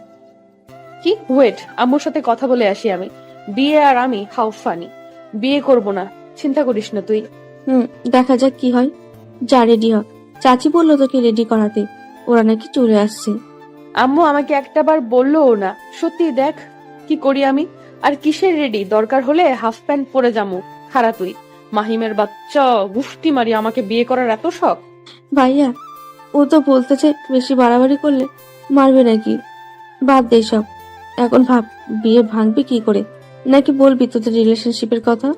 C: কি? ওয়েট, আম্মুর সাথে কথা বলে আসি আমি। বিয়ে আর আমি হাউ ফানি। বিয়ে করব না, চিন্তা করিস না তুই।
I: দেখা যাক কি হয়। যা রেডি হ। চাচি বললো তোকে রেডি করাতে। ওরা নাকি চলে আসছে।
C: আম্মু আমাকে একটাবার বললোও না। সত্যি দেখ কি করি আমি। আর কিসের রেডি? দরকার হলে হাফ প্যান্ট পরে যামু। খারা তুই মাহিমের বাচ্চা, গুষ্টি মারি। আমাকে বিয়ে করার এত শখ?
I: ভাইয়া, ও তো বলতেছে বেশি বাড়াবাড়ি করলে মারবে নাকি। বাদ দে সব। এখন ভাব, বিয়ে ভাঙবি কি করে? নাকি বলবি তোদের রিলেশনশিপের কথা?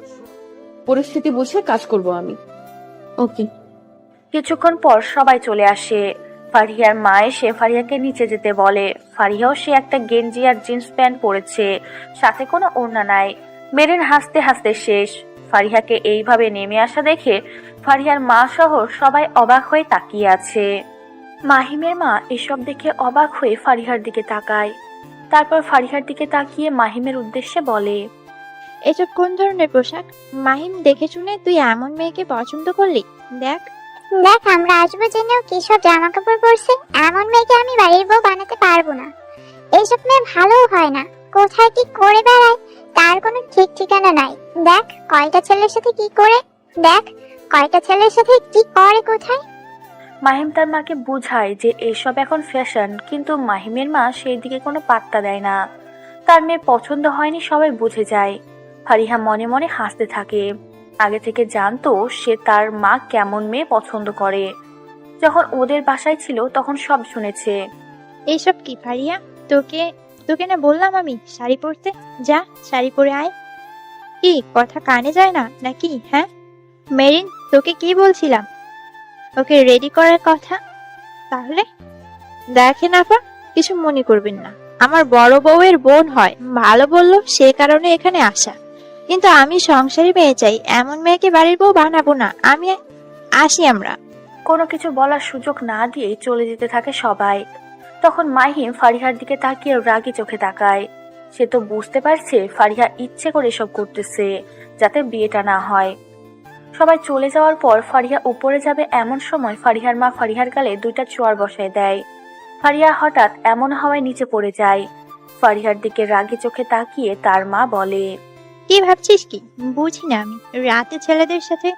C: পরিস্থিতি বুঝে কাজ করব আমি।
I: ওকে।
D: কিছুক্ষণ পর সবাই চলে আসে। ফারিয়ার মা এসে ফারিয়াকে নিচে যেতে বলে। ফারিয়াও সে একটা গেঞ্জি আর জিন্স প্যান্ট পরেছে, সাথে কোনো ওড়না নাই। মেরিন হাসতে হাসতে শেষ। ফারিয়াকে এইভাবে নেমে আসা দেখে ফারিয়ার মা সহ সবাই অবাক হয়ে তাকিয়ে আছে। মাহিমের মা এসব দেখে অবাক হয়ে ফারিহার দিকে তাকায়। তারপর ফারিহার দিকে তাকিয়ে মাহিমের উদ্দেশ্যে বলে,
F: এসব কোন ধরনের পোশাক? মাহিম, দেখে শুনে তুই এমন মেয়েকে পছন্দ করলি? দেখ
J: দেখ, আমরা আসবো জেনেও কি সব জামা কাপড় পরছে। এমন মেয়েকে আমি বাড়ির বউ বানাতে পারবো না। এইসব মেয়ে ভালোও হয় না। কোথায় কি করে বেড়ায় তার কোনো ঠিক ঠিকানা নাই। দেখ কয়টা ছেলের সাথে কি করে, দেখ কয়টা ছেলের সাথে কি করে কোথায়।
D: মাহিম তার মাকে বুঝায় যে এসব এখন ফ্যাশন, কিন্তু মাহিমের মা সেই দিকে কোনো পাত্তা দেয় না। তার মেয়ে পছন্দ হয়নি সবাই বুঝে যায়। ফারিহা মনে মনে হাসতে থাকে। আগে থেকে জানতো সে তার মা কেমন মেয়ে পছন্দ করে। যখন ওদের বাসায় ছিল তখন সব শুনেছে।
F: এইসব কি ফারিয়া? তোকে তোকে না বললাম আমি শাড়ি পরতে? যা শাড়ি পরে আয়। কি কথা কানে যায় না নাকি? হ্যাঁ মেরিন, তোকে কি বলছিলাম? ওকে রেডি করার কথা। তাহলে দেখেন আপা, কিছু মনে করবেন না। আমার বড় বউয়ের বোন হয়, ভালো বললো সে কারণে এখানে আসা। কিন্তু আমি সংসারী মেয়ে চাই, এমন মেয়েকে বাড়ির বউ বানাবো না আমি। আসি আমরা।
D: কোনো কিছু বলার সুযোগ না দিয়ে চলে যেতে থাকে সবাই। তখন মাহিম ফারিহার দিকে তাকিয়ে রাগী চোখে তাকায়। সে তো বুঝতে পারছে ফারিহা ইচ্ছে করে এসব করতেছে যাতে বিয়েটা না হয়। সবাই চলে যাওয়ার পর ফারিহা উপরে যাবে এমন সময় ফারিহার মা ফারিহার গালে 2টা চোয়ার বসায় দেয়। ফারিহা হঠাৎ এমন হাওয়ায় নিচে পড়ে যায়। ফারিহার দিকে রাগী চোখে তাকিয়ে তার মা বলে,
F: কি ভাবছিস কি? বুঝি না আমি। রাতে ছেলেদের সাথে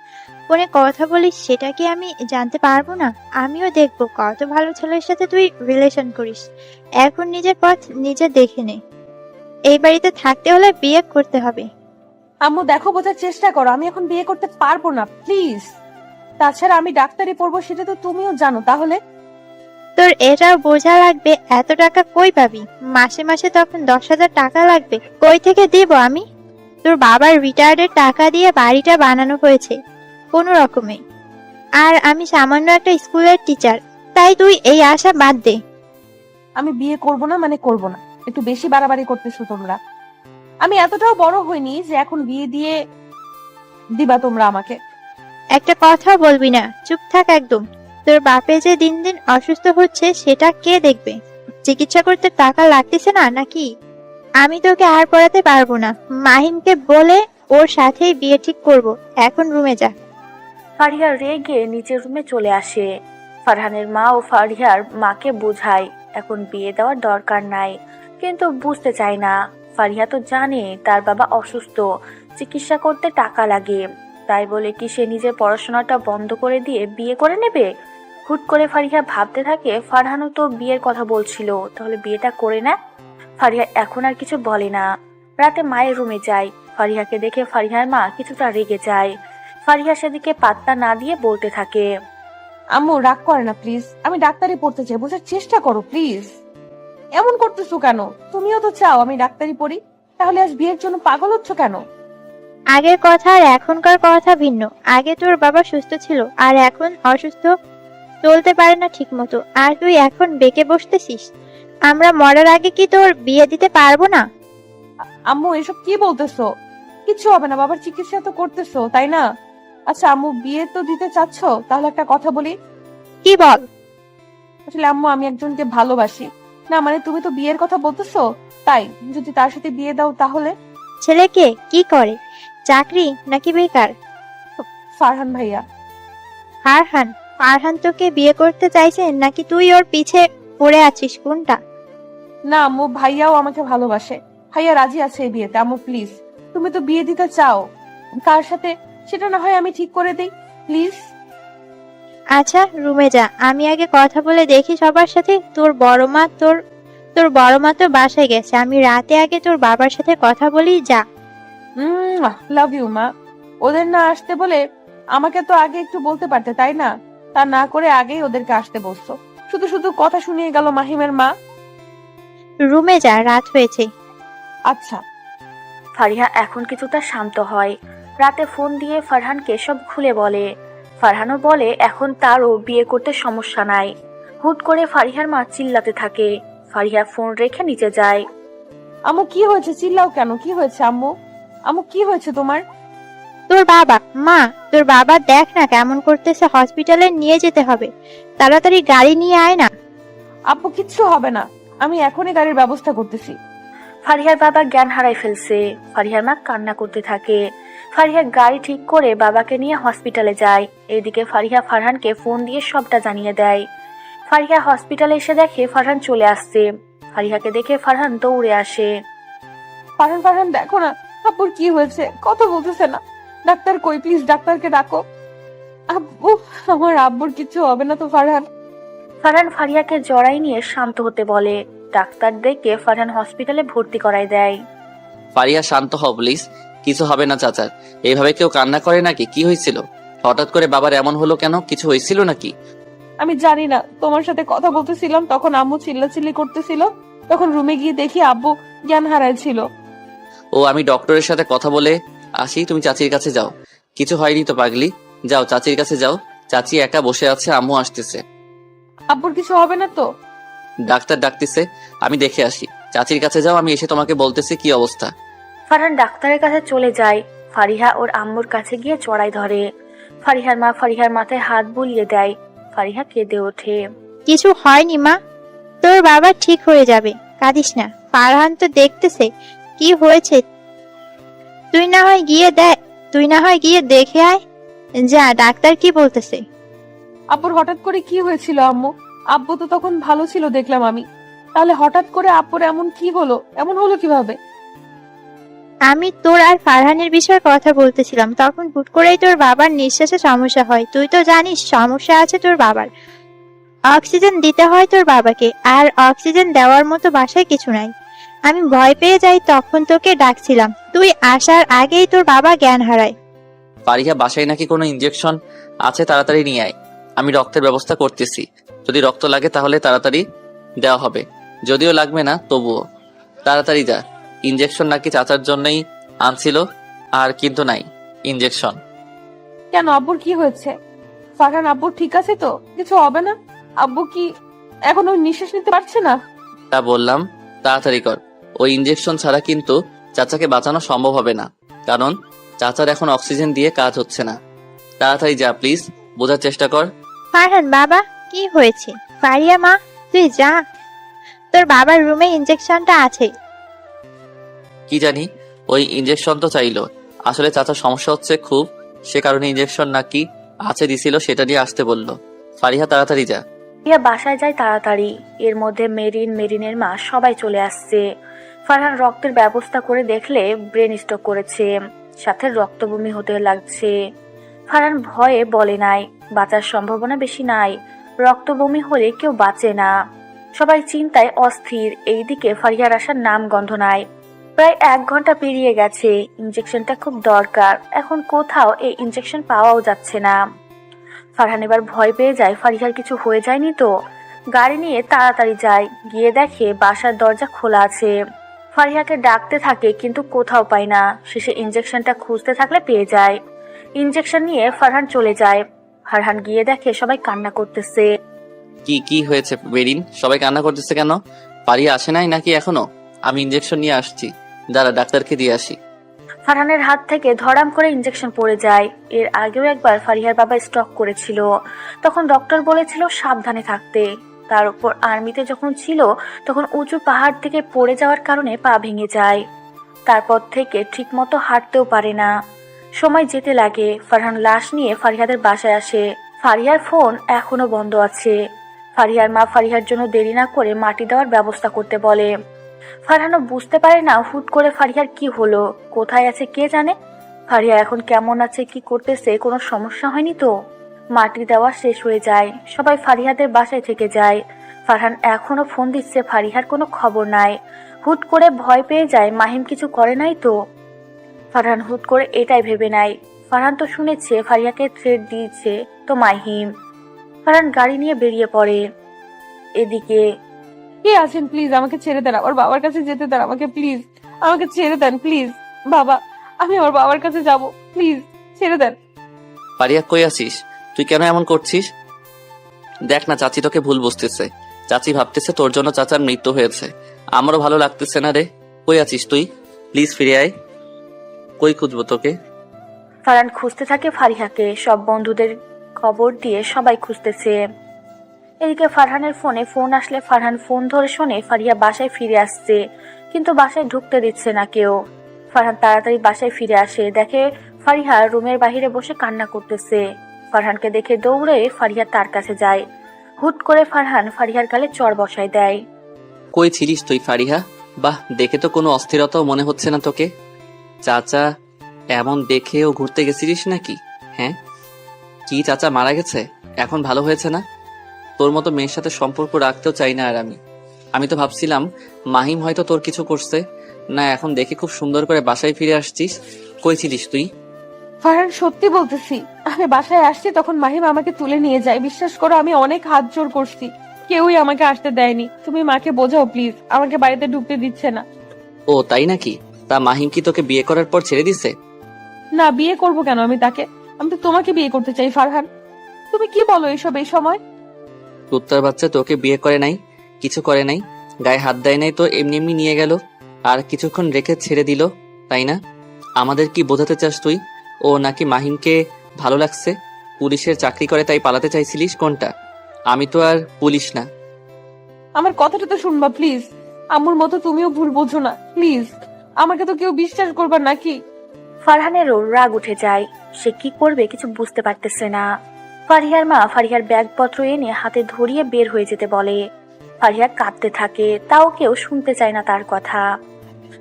F: ফোনে কথা বলিস সেটা কি আমি জানতে পারবো না? আমিও দেখবো কত ভালো ছেলের সাথে তুই রিলেশন করিস। এখন নিজের পথ নিজে দেখে নে। এই বাড়িতে থাকতে হলে বিয়ে করতে হবে।
C: আম্মু দেখো, বোঝার চেষ্টা করো, আমি এখন বিয়ে করতে পারবো না, প্লিজ। তাছাড়া আমি ডাক্তারি পড়বো সেটা তো তুমিও জানো। তাহলে
F: তোর এটাও বোঝা লাগবে, এত টাকা কই পাবি? মাসে মাসে তখন 10,000 টাকা লাগবে, কই থেকে দিব আমি? তোর বাবার রিটায়ার্ডের টাকা দিয়ে বাড়িটা বানানো হয়েছে কোনো রকমে। আর আমি সামান্য একটা স্কুলের টিচার, তাই তুই এই আশা বাদ দে।
C: আমি বিয়ে করব না মানে করব না, একটু বেশি বাড়াবাড়ি করতেছো তোমরা। আমি এতটাও বড় হইনি যে এখন বিয়ে দিয়ে দিবা তোমরা আমাকে।
F: একটা কথা বলবি না, চুপ থাক একদম। তোর বাপে যে দিন দিন অসুস্থ হচ্ছে সেটা কে দেখবে? চিকিৎসা করতে টাকা লাগতেছে না নাকি? আমি তোকে আর পড়াতে পারবো না। মাহিমকে বলে ওর সাথেই বিয়ে ঠিক করব। এখন রুমে যা।
D: ফারিহা রেগে নিচের রুমে চলে আসে। ফারহানের মা ও ফারিহার মাকে বোঝায় এখন বিয়ে দেওয়ার দরকার নাই, কিন্তু বুঝতে চায় না। ফারিহা তো জানে তার বাবা অসুস্থ, চিকিৎসা করতে টাকা লাগে, তাই বলে কি সে নিজের পড়াশোনাটা বন্ধ করে দিয়ে বিয়ে করে নেবে? হুট করে ফারিহা ভাবতে থাকে ফারহানও তো বিয়ের কথা বলছিল, তাহলে বিয়েটা করে না। ফারিহা এখন আর কিছু বলে না। রাতে মায়ের রুমে যায়। ফারিহাকে দেখে ফারিহার মা কিছুটা রেগে যায়। ফারিহা সেদিকে পাত্তা না দিয়ে বলতে থাকে,
C: আম্মু রাগ করে না প্লিজ, আমি ডাক্তারি পড়তে চাই, বোঝার চেষ্টা করো প্লিজ। এমন করতেছো কেন? তুমিও তো চাও আমি ডাক্তারি পড়ি, তাহলে আজ বিয়ের জন্য পাগল হচ্ছ কেন?
F: আগের কথা আর এখনকার কথা ভিন্ন। আগে তোর বাবা সুস্থ ছিল আর এখন অসুস্থ, চলতে পারে না ঠিক মতো, আর তুই এখন বেঁকে বসতেছিস। আমরা মরার আগে কি তোর বিয়ে দিতে পারবো না?
C: আম্মু এসব কি বলতেছো? কিচ্ছু হবে না, বাবার চিকিৎসা তো করতেছো তাই না? আচ্ছা আম্মু বিয়ে তো দিতে চাচ্ছ, তাহলে একটা কথা বলি।
F: কি বল?
C: আসলে আম্মু আমি একজনকে ভালোবাসি। না মানে তুমি তো বিয়ের কথা বলতেছো, তাই যদি তার সাথে বিয়ে দাও তাহলে।
F: ছেলেকে কি করে? চাকরি নাকি বেকার?
C: ফারহান ভাইয়া।
F: ফারহান? ফারহান তোকে বিয়ে করতে চাইছে নাকি তুই ওর পিছে পড়ে আছিস, কোনটা?
C: না আম্মু, ভাইয়াও আমাকে ভালোবাসে, ভাইয়া রাজি আছে এই বিয়েতে। আম্মু প্লিজ, তুমি তো বিয়ে দিতে চাও, কার সাথে সেটা না হয় আমি ঠিক করে দেই প্লিজ।
F: আচ্ছা রুমে যা, আমি আগে কথা বলে দেখি সবার সাথে। তোর বড় মা তো বাসায় গেছে, আমি রাতে আগে তোর বাবার সাথে কথা বলি। যা।
C: লাভ ইউ মা। ওদের না আসতে বলে আমাকে তো আগে একটু বলতে পারতে তাই না? তা না করে আগেই ওদেরকে আসতে বলছো, শুধু শুধু কথা শুনিয়ে গেল মাহিমের মা।
F: রুমে যা, রাত হয়েছে।
C: আচ্ছা।
D: ফারিহা এখন কিছুটা শান্ত হয়। রাতে ফোন দিয়ে ফারহানকে সব খুলে বলে। ফারহানও বলে এখন তারও বিয়ে করতে সমস্যা নাই। হুট করে ফারিহার মা চিল্লাতে থাকে। ফারিহা ফোন রেখে নিচে যায়।
C: আম্মু কি হয়েছে? চিল্লাও কেন? কি হয়েছে আম্মু? আম্মু কি হয়েছে তোমার?
F: তোর বাবা, মা, তোর বাবা দেখ না কেমন করতেছে, হসপিটালে নিয়ে যেতে হবে। তাড়াতাড়ি গাড়ি নিয়ে আয় না।
C: আব্বু কিচ্ছু হবে না, আমি এখনই গাড়ির ব্যবস্থা করতেছি।
D: ফারিহার বাবা জ্ঞান হারাই ফেলছে। ফারিহার মা কান্না করতে থাকে। ফারিহা গাড়ি ঠিক করে বাবাকে নিয়ে হসপিটালে যায়। এদিকে ফারিহা ফারহানকে ফোন দিয়ে সবটা জানিয়ে দেয়। ফারিহা হসপিটালে এসে দেখে ফারহান চলে আসছে। ফারিহাকে দেখে ফারহান দৌড়ে আসে।
C: ফারহান ফারহান দেখো না আব্বুর কি হয়েছে, কথা বলতেছে না। ডাক্তার কই? প্লিজ ডাক্তারকে ডাকো। আব্বু, আমার আব্বুর কিছু হবে না তো ফারহান?
D: ফারহান ফারিহাকে জড়াই নিয়ে শান্ত হতে বলে। ডাক্তার ডেকে ফারহান হসপিটালে ভর্তি করায় দেয়।
B: ফারিয়া শান্ত হও প্লিজ, কিছু হবে না চাচার। এইভাবে কেউ কান্না করে নাকি? কি হয়েছিল? হঠাৎ করে বাবার এমন হলো কেন? কিছু হয়েছিল নাকি?
C: আমি জানি না, তোমার সাথে কথা বলতেছিলাম তখন আম্মু চিল্লাচিল্লি করতেছিল, তখন রুমে গিয়ে দেখি আব্বু জ্ঞান হারায় ছিল।
B: ও আমি ডক্টরের সাথে কথা বলে আসি, তুমি চাচির কাছে যাও। কিছু হয়নি তো পাগলি, যাও চাচির কাছে যাও। চাচি একা বসে আছে, আম্মু আসতেছে।
C: আব্বুর কিছু হবে না তো?
B: ডাক্তার ডাকতেছে, আমি দেখে আসি। চাচির কাছে যাও, আমি এসে তোমাকে বলতেছি কি অবস্থা।
D: ফারহান ডাক্তারের কাছে চলে যায়। ফারিহা ওর আম্মুর কাছে গিয়ে জড়াই ধরে। ফারিহার মা ফারিহার মাথায় হাত বুলিয়ে দেয়। ফারিহা কেঁদে ওঠে।
F: কিছু হয়নি মা, তোর বাবা ঠিক হয়ে যাবে, কাঁদিস না। ফারহান তো দেখতেছে কি হয়েছে। তুই না হয় গিয়ে দেখে আয়। যা, ডাক্তার কি বলতেছে।
C: আব্বুর হঠাৎ করে কি হয়েছিল আম্মু? আব্বু তো তখন ভালো ছিল দেখলাম আমি, তাহলে হঠাৎ করে আব্বুর এমন কি হলো? এমন হলো কিভাবে?
F: আমি তোর আর ফারহানের বিষয়ে কথা বলতেছিলাম, তখন হুট করেই তোর বাবার নিঃশ্বাসে সমস্যা হয়। তুই তো জানিস সমস্যা আছে তোর বাবার। অক্সিজেন দিতে হয় তোর বাবাকে, আর অক্সিজেন দেওয়ার মতো বাসায় কিছু নাই। আমি ভয় পেয়ে যাই, তখন তোকে ডাকছিলাম। তুই আসার আগেই তোর বাবা জ্ঞান হারায়।
B: ফারিহা, বাসায় নাকি কোনো ইনজেকশন আছে, তাড়াতাড়ি নিয়ে আয়। আমি রক্তের ব্যবস্থা করতেছি। যদি রক্ত লাগে তাহলে তাড়াতাড়ি দেওয়া হবে, যদিও লাগবে না তবুও তাড়াতাড়ি যা। ইনজেকশন নাকি চাচার জন্যই আনছিল, আর কিন্তু নাই ইনজেকশন।
C: কেন, আব্বুর কি হয়েছে? ফারহান, আব্বুর ঠিক আছে তো? কিছু হবে না? আব্বু কি এখনো নিঃশ্বাস নিতে পারছে না?
B: তা বললাম তাড়াতাড়ি কর। ওই ইনজেকশন ছাড়া কিন্তু চাচাকে বাঁচানো সম্ভব হবে না, কারণ চাচার এখন অক্সিজেন দিয়ে কাজ হচ্ছে না। তাড়াতাড়ি যা প্লিজ, বোঝার চেষ্টা কর।
F: ফারহান বাবা, কি হয়েছে? ফারিয়া মা, তুই যা, তোর বাবার রুমে ইনজেকশনটা আছে।
B: কি জানি, ওই ইনজেকশন তো চাইলো। আসলে চাচার সমস্যা হচ্ছে খুব, সে কারণে ইনজেকশন নাকি আছে দিছিল, সেটা দিয়ে আসতে বললো। ফারিহা, তাড়াতাড়ি যা।
D: ফারিয়া বাসায় যায় তাড়াতাড়ি। এর মধ্যে মেরিনের মা সবাই চলে আসছে। ফারহান রক্তের ব্যবস্থা করে দেখলে ব্রেন স্ট্রোক করেছে, সাথে রক্তবমি হতে লাগছে। ফারহান ভয়ে বলে নাই, বাঁচার সম্ভাবনা বেশি নাই, রক্তবমি হলে কেউ বাঁচে না। সবাই চিন্তায় অস্থির। এইদিকে ফারিয়ার আসার নাম গন্ধ নাই। প্রায় 1 ঘন্টা পেরিয়ে গেছে। ইনজেকশনটা খুব দরকার, এখন কোথাও এই ইনজেকশন পাওয়াও যাচ্ছে না। ফারহান এবার ভয় পেয়ে যায়, ফারিহার কিছু হয়ে যায়নি তো। গাড়ি নিয়ে তাড়াতাড়ি যায়, গিয়ে দেখে বাসার দরজা খোলা আছে। ফারিহাকে ডাকতে থাকে কিন্তু কোথাও পায় না। শেষে ইনজেকশনটা খুঁজতে থাকলে পেয়ে যায়। ইনজেকশন নিয়ে ফারহান চলে যায়। ফারহান গিয়ে দেখে সবাই কান্না করতেছে।
B: কি কি হয়েছে বেরিন? সবাই কান্না করতেছে কেন? ফারিহা আসে নাই নাকি এখনো? আমি ইনজেকশন নিয়ে আসছি, দাঁড়া ডাক্তারকে দিয়ে আসি।
D: ফারহানের হাত থেকে ধড়াম করে ইনজেকশন পড়ে যায়। এর আগেও একবার ফারিহার বাবা স্ট্রোক করেছিল, তখন ডক্টর বলেছিল সাবধানে থাকতে। তার উপর আর্মিতে যখন ছিল তখন উঁচু পাহাড় থেকে পড়ে যাওয়ার কারণে পা ভেঙে যায়। তারপর থেকে ঠিকমতো হাঁটতেও পারে না। সময় যেতে লাগে। ফারহান লাশ নিয়ে ফারিহাদের বাসায় আসে। ফারিহার ফোন এখনো বন্ধ আছে। ফারিহার মা ফারিহার জন্য দেরি না করে মাটি দেওয়ার ব্যবস্থা করতে বলে। ফারহানও বুঝতে পারে না হুট করে ফারিহার কি হলো, কোথায় আছে কে জানে। ফারিহা এখন কেমন আছে, কি করতেছে, কোনো সমস্যা হয়নি তো? মাটি দেওয়া শেষ হয়ে যায়, সবাই ফারিহাদের বাসায় থেকে যায়। ফারহান এখনো ফোন দিচ্ছে, ফারিহার কোনো খবর নাই। হুট করে ভয় পেয়ে যায়, মাহিম কিছু করে নাই তো। ফারহান হুট করে এটাই ভেবে নেয়, ফারহান তো শুনেছে ফারিহাকে থ্রেট দিয়েছে তো মাহিম। ফারহান গাড়ি নিয়ে বেরিয়ে পড়ে। এদিকে
C: কে আছেন? প্লিজ আমাকে ছেড়ে দেন, আমার বাবার কাছে যেতে দেন আমাকে, প্লিজ আমাকে ছেড়ে দেন প্লিজ। বাবা, আমি আমার বাবার কাছে যাব, প্লিজ ছেড়ে দেন।
B: ফারিহা, কই আছিস তুই? কেন এমন করছিস? দেখ না, চাচি তোকে ভুল বুঝতেছে। চাচি ভাবতেছে তোর জন্য চাচার মৃত্যু হয়েছে। আমারও ভালো লাগতেছে না রে। কই আছিস তুই? প্লিজ ফিরে আয়। কই খুঁজবো তোকে?
D: ফারহান খুঁজতে থাকে ফারিহাকে। সব বন্ধুদের খবর দিয়ে সবাই খুঁজতেছে। এদিকে ফারহানের ফোনে ফোন আসলে ফারহান ফোন ধরে শোনে ফারিহা বাসায় ফিরে আসছে, কিন্তু বাসায় ঢুকতে দিচ্ছে না কেউ। ফারহান তাড়াতাড়ি বাসায় ফিরে আসে, দেখে ফারিহা রুমের বাইরে বসে কান্না করতেছে। ফারহানকে দেখে দৌড়ে ফারিহা তার কাছে যায়। হুট করে ফারহান ফারিহার গালে চড় বসায় দেয়।
B: কই ছিলিস তুই ফারিহা? বাহ, দেখে তো কোনো অস্থিরতাও মনে হচ্ছে না তোকে। চাচা এমন দেখেও ঘুরতে গেছিলিস নাকি? হ্যাঁ, কি চাচা মারা গেছে? এখন ভালো হয়েছে না? তোর মতো মেয়ের সাথে সম্পর্ক রাখতেও চাই না আর আমি তো ভাবছিলাম মাহিম হয়তো তোর কিছু করছে না। এখন দেখে খুব সুন্দর করে বাসায় ফিরে আসছিস। কই ছিলিস তুই?
C: ফারহান, সত্যি বলতেছি, আমি বাসায় আসছি তখন মাহিম আমাকে তুলে নিয়ে যায়। বিশ্বাস করো, আমি অনেক হাত জোর করছি, কেউই আমাকে আসতে দেয়নি। তুমি মাকে বোঝাও প্লিজ, আমাকে বাড়িতে ঢুকতে দিচ্ছে না।
B: ও তাই নাকি? তা মাহিম কি তোকে বিয়ে করার পর ছেড়ে দিছে?
C: না, বিয়ে করব কেন আমি তাকে? আমি তো তোমাকে বিয়ে করতে চাই ফারহান। তুমি কি বলো এইসব এই সময়?
B: কুত্তার বাচ্চা, তোকে বিয়ে করে নাই, কিছু করে নাই, গায়ে হাত দেয় নাই, তো এমনি এমনি নিয়ে গেল আর কিছুক্ষণ রেখে ছেড়ে দিল, তাই না? আমাদের কি বোঝাতে চাস তুই? ও নাকি মাহিমকে ভালো লাগছে, পুলিশের চাকরি করে তাই পালাতে চাইছিলিস? কোনটা? আমি তো আর পুলিশ না।
C: আমার কথাটা তো শুনবা প্লিজ। আম্মুর মতো তুমিও ভুল বোঝো না প্লিজ। আমাকে তো কেউ বিশ্বাস করবার নাকি?
D: ফারহানেরও রাগ উঠে যায়। সে কি করবে কিছু বুঝতে পারতেছে না। ফারিহার মা ফারিহার ব্যাগপত্র এনে হাতে ধরিয়ে বের হয়ে যেতে বলে। ফারিহা কাঁদতে থাকে, তাও কেউ শুনতে চায় না তার কথা।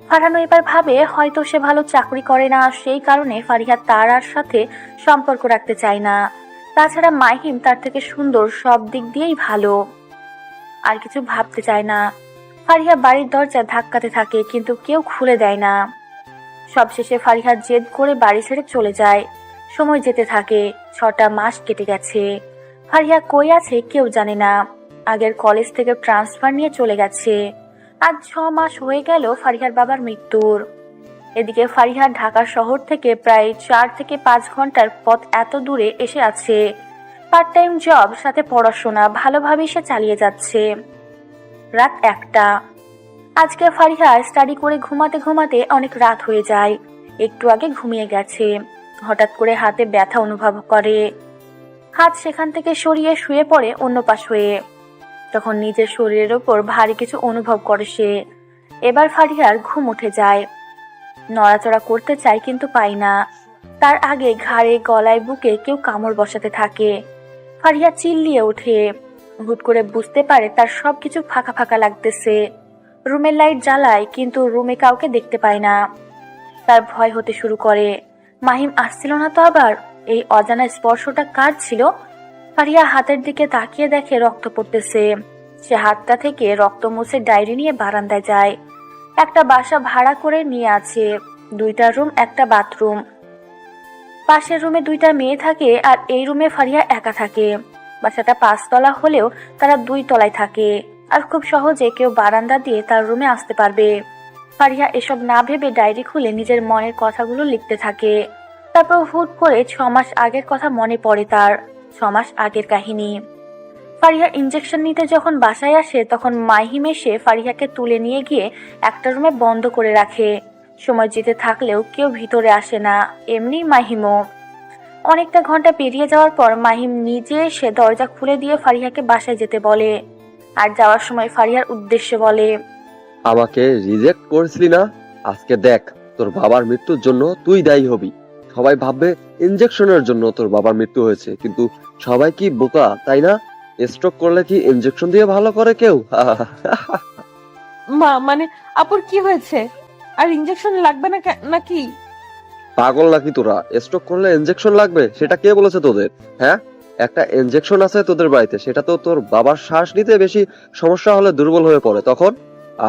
D: ফারহানও এবার ভাবে হয়তো সে ভালো চাকরি করে না, সেই কারণে ফারিহা তার আর সাথে সম্পর্ক রাখতে চায় না। তাছাড়া মাহিম তার থেকে সুন্দর, সব দিক দিয়েই ভালো। আর কিছু ভাবতে চায় না। ফারিহা বাড়ির দরজা ধাক্কাতে থাকে কিন্তু কেউ খুলে দেয় না। সবশেষে ফারিহা জেদ করে বাড়ি ছেড়ে চলে যায়। সময় যেতে থাকে, 6টা মাস কেটে গেছে। ফারিহা কই আছে কেউ জানে না। আগের কলেজ থেকে ট্রান্সফার নিয়ে চলে গেছে। আজ 6 মাস হয়ে গেল ফারিহার বাবার মৃত্যুর। এদিকে ফারিহা ঢাকা শহর থেকে প্রায় 4 থেকে 5 ঘন্টার পথ এত দূরে এসে আছে। পার্ট টাইম জব, সাথে পড়াশোনা ভালোভাবেই সে চালিয়ে যাচ্ছে। রাত 1টা। আজকে ফারিহা স্টাডি করে ঘুমাতে ঘুমাতে অনেক রাত হয়ে যায়। একটু আগে ঘুমিয়ে গেছে। হঠাৎ করে হাতে ব্যথা অনুভব করে। হাত সেখান থেকে সরিয়ে শুয়ে পড়ে অন্য পাশ হয়ে। তখন নিজের শরীরের ওপর ভারী কিছু অনুভব করে সে। এবার ফারিহার ঘুম উঠে যায়। নড়াচড়া করতে চায় কিন্তু পায় না। তার আগে ঘাড়ে, গলায়, বুকে কেউ কামড় বসাতে থাকে। ফারিহা চিল্লিয়ে ওঠে। হুট করে বুঝতে পারে তার সবকিছু ফাঁকা ফাঁকা লাগতেছে। রুমের লাইট জ্বালায় কিন্তু রুমে কাউকে দেখতে পায় না। তার ভয় হতে শুরু করে। মাহিম আসছিল না তো আবার? এই অজানা স্পর্শটা কার ছিল? ফারিহা হাতের দিকে তাকিয়ে দেখে রক্ত পড়তেছে। সে হাতটা থেকে রক্ত মুছে ডায়েরি নিয়ে বারান্দায় যায়। একটা বাসা ভাড়া করে নিয়ে আছে। 2টা রুম, একটা বাথরুম। পাশের রুমে 2টা মেয়ে থাকে আর এই রুমে ফারিহা একা থাকে। বাসাটা 5 তলা হলেও তারা 2 তলায় থাকে। আর খুব সহজে কেউ বারান্দা দিয়ে তার রুমে আসতে পারবে। ফারিহা এসব না ভেবে ডায়েরি খুলে নিজের মনের কথাগুলো লিখতে থাকে। তারপর হুট করে 6 মাস আগের কথা মনে পড়ে তার। 6 মাস আগের কাহিনী। ফারিহা ইনজেকশন নিতে যখন বাসায় আসে তখন মাহিম এসে ফারিহাকে তুলে নিয়ে গিয়ে একটা রুমে বন্ধ করে রাখে। সময় যেতে থাকলেও কেউ ভিতরে আসে না, এমনি মাহিমও। অনেকটা ঘন্টা পেরিয়ে যাওয়ার পর মাহিম নিজে এসে দরজা খুলে দিয়ে ফারিহাকে বাসায় যেতে বলে। আর যাওয়ার সময় ফারিহার উদ্দেশ্যে বলে,
K: আমাকে রিজেক্ট করেছিলি না? আজকে দেখ, তোর বাবার মৃত্যুর জন্য তুই দায়ী হবি। সবাই ভাববে ইনজেকশনের জন্য তোর বাবার মৃত্যু হয়েছে, কিন্তু সবাই কি বোকা, তাই না? স্ট্রোক করলে কি ইনজেকশন দিয়ে ভালো করে কেউ?
C: মানে আপুর কি হয়েছে? আর ইনজেকশন লাগবে না নাকি?
K: পাগল নাকি তোরা? স্ট্রোক করলে ইনজেকশন লাগবে সেটা কে বলেছে তোদের? হ্যাঁ, একটা ইনজেকশন আছে তোদের বাড়িতে, সেটা তো তোর বাবার শ্বাস নিতে বেশি সমস্যা হলে দুর্বল হয়ে পড়ে তখন।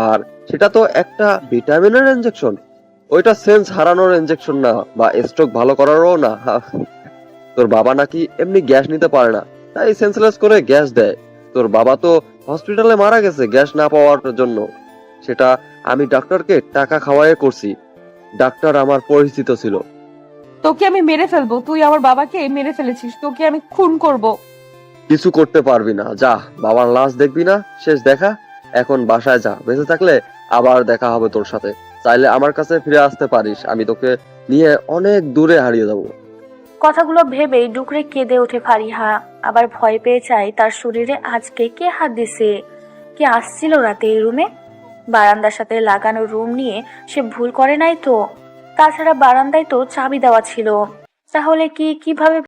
K: আর সেটা তো একটা ভিটামিনের ইনজেকশন, ওইটা সেন্স হারানোর ইনজেকশন না, বা স্ট্রোক ভালো করারও না। তোর বাবা নাকি এমনি গ্যাস নিতে পারে না, তাই সেন্সলেস করে গ্যাস দেয়। তোর বাবা তো হসপিটালে মারা গেছে গ্যাস না পাওয়ার জন্য। সেটা আমি ডাক্তারকে টাকা খাওয়ায় করছি। ডাক্তার আমার পরিচিত ছিল।
C: তোকে আমি মেরে ফেলবো। তুই আমার বাবাকে মেরে ফেলেছিস, তোকে আমি খুন করব।
K: কিছু করতে পারবি না, যা বাবার লাশ দেখবি না? শেষ দেখা। এখন বাসায় যা, বেঁচে থাকলে আবার দেখা হবে তোর সাথে। চাইলে আমার কাছে ফিরে আসতে পারিস, আমি তোকে নিয়ে অনেক দূরে হারিয়ে যাবো।
D: কথাগুলো ভেবেই ডুকরে কেঁদে ওঠে ফারিহা। আবার ভয় পেয়ে যায় তার শরীরে আজকে কে হাত দিছে। কে আসছিল রাতে এই রুমে? বারান্দার সাথে লাগানো রুম নিয়ে সে ভুল করে নাই তো? তাছাড়া বারান্দায় তো চাবি দেওয়া ছিল। তাহলে কিভাবে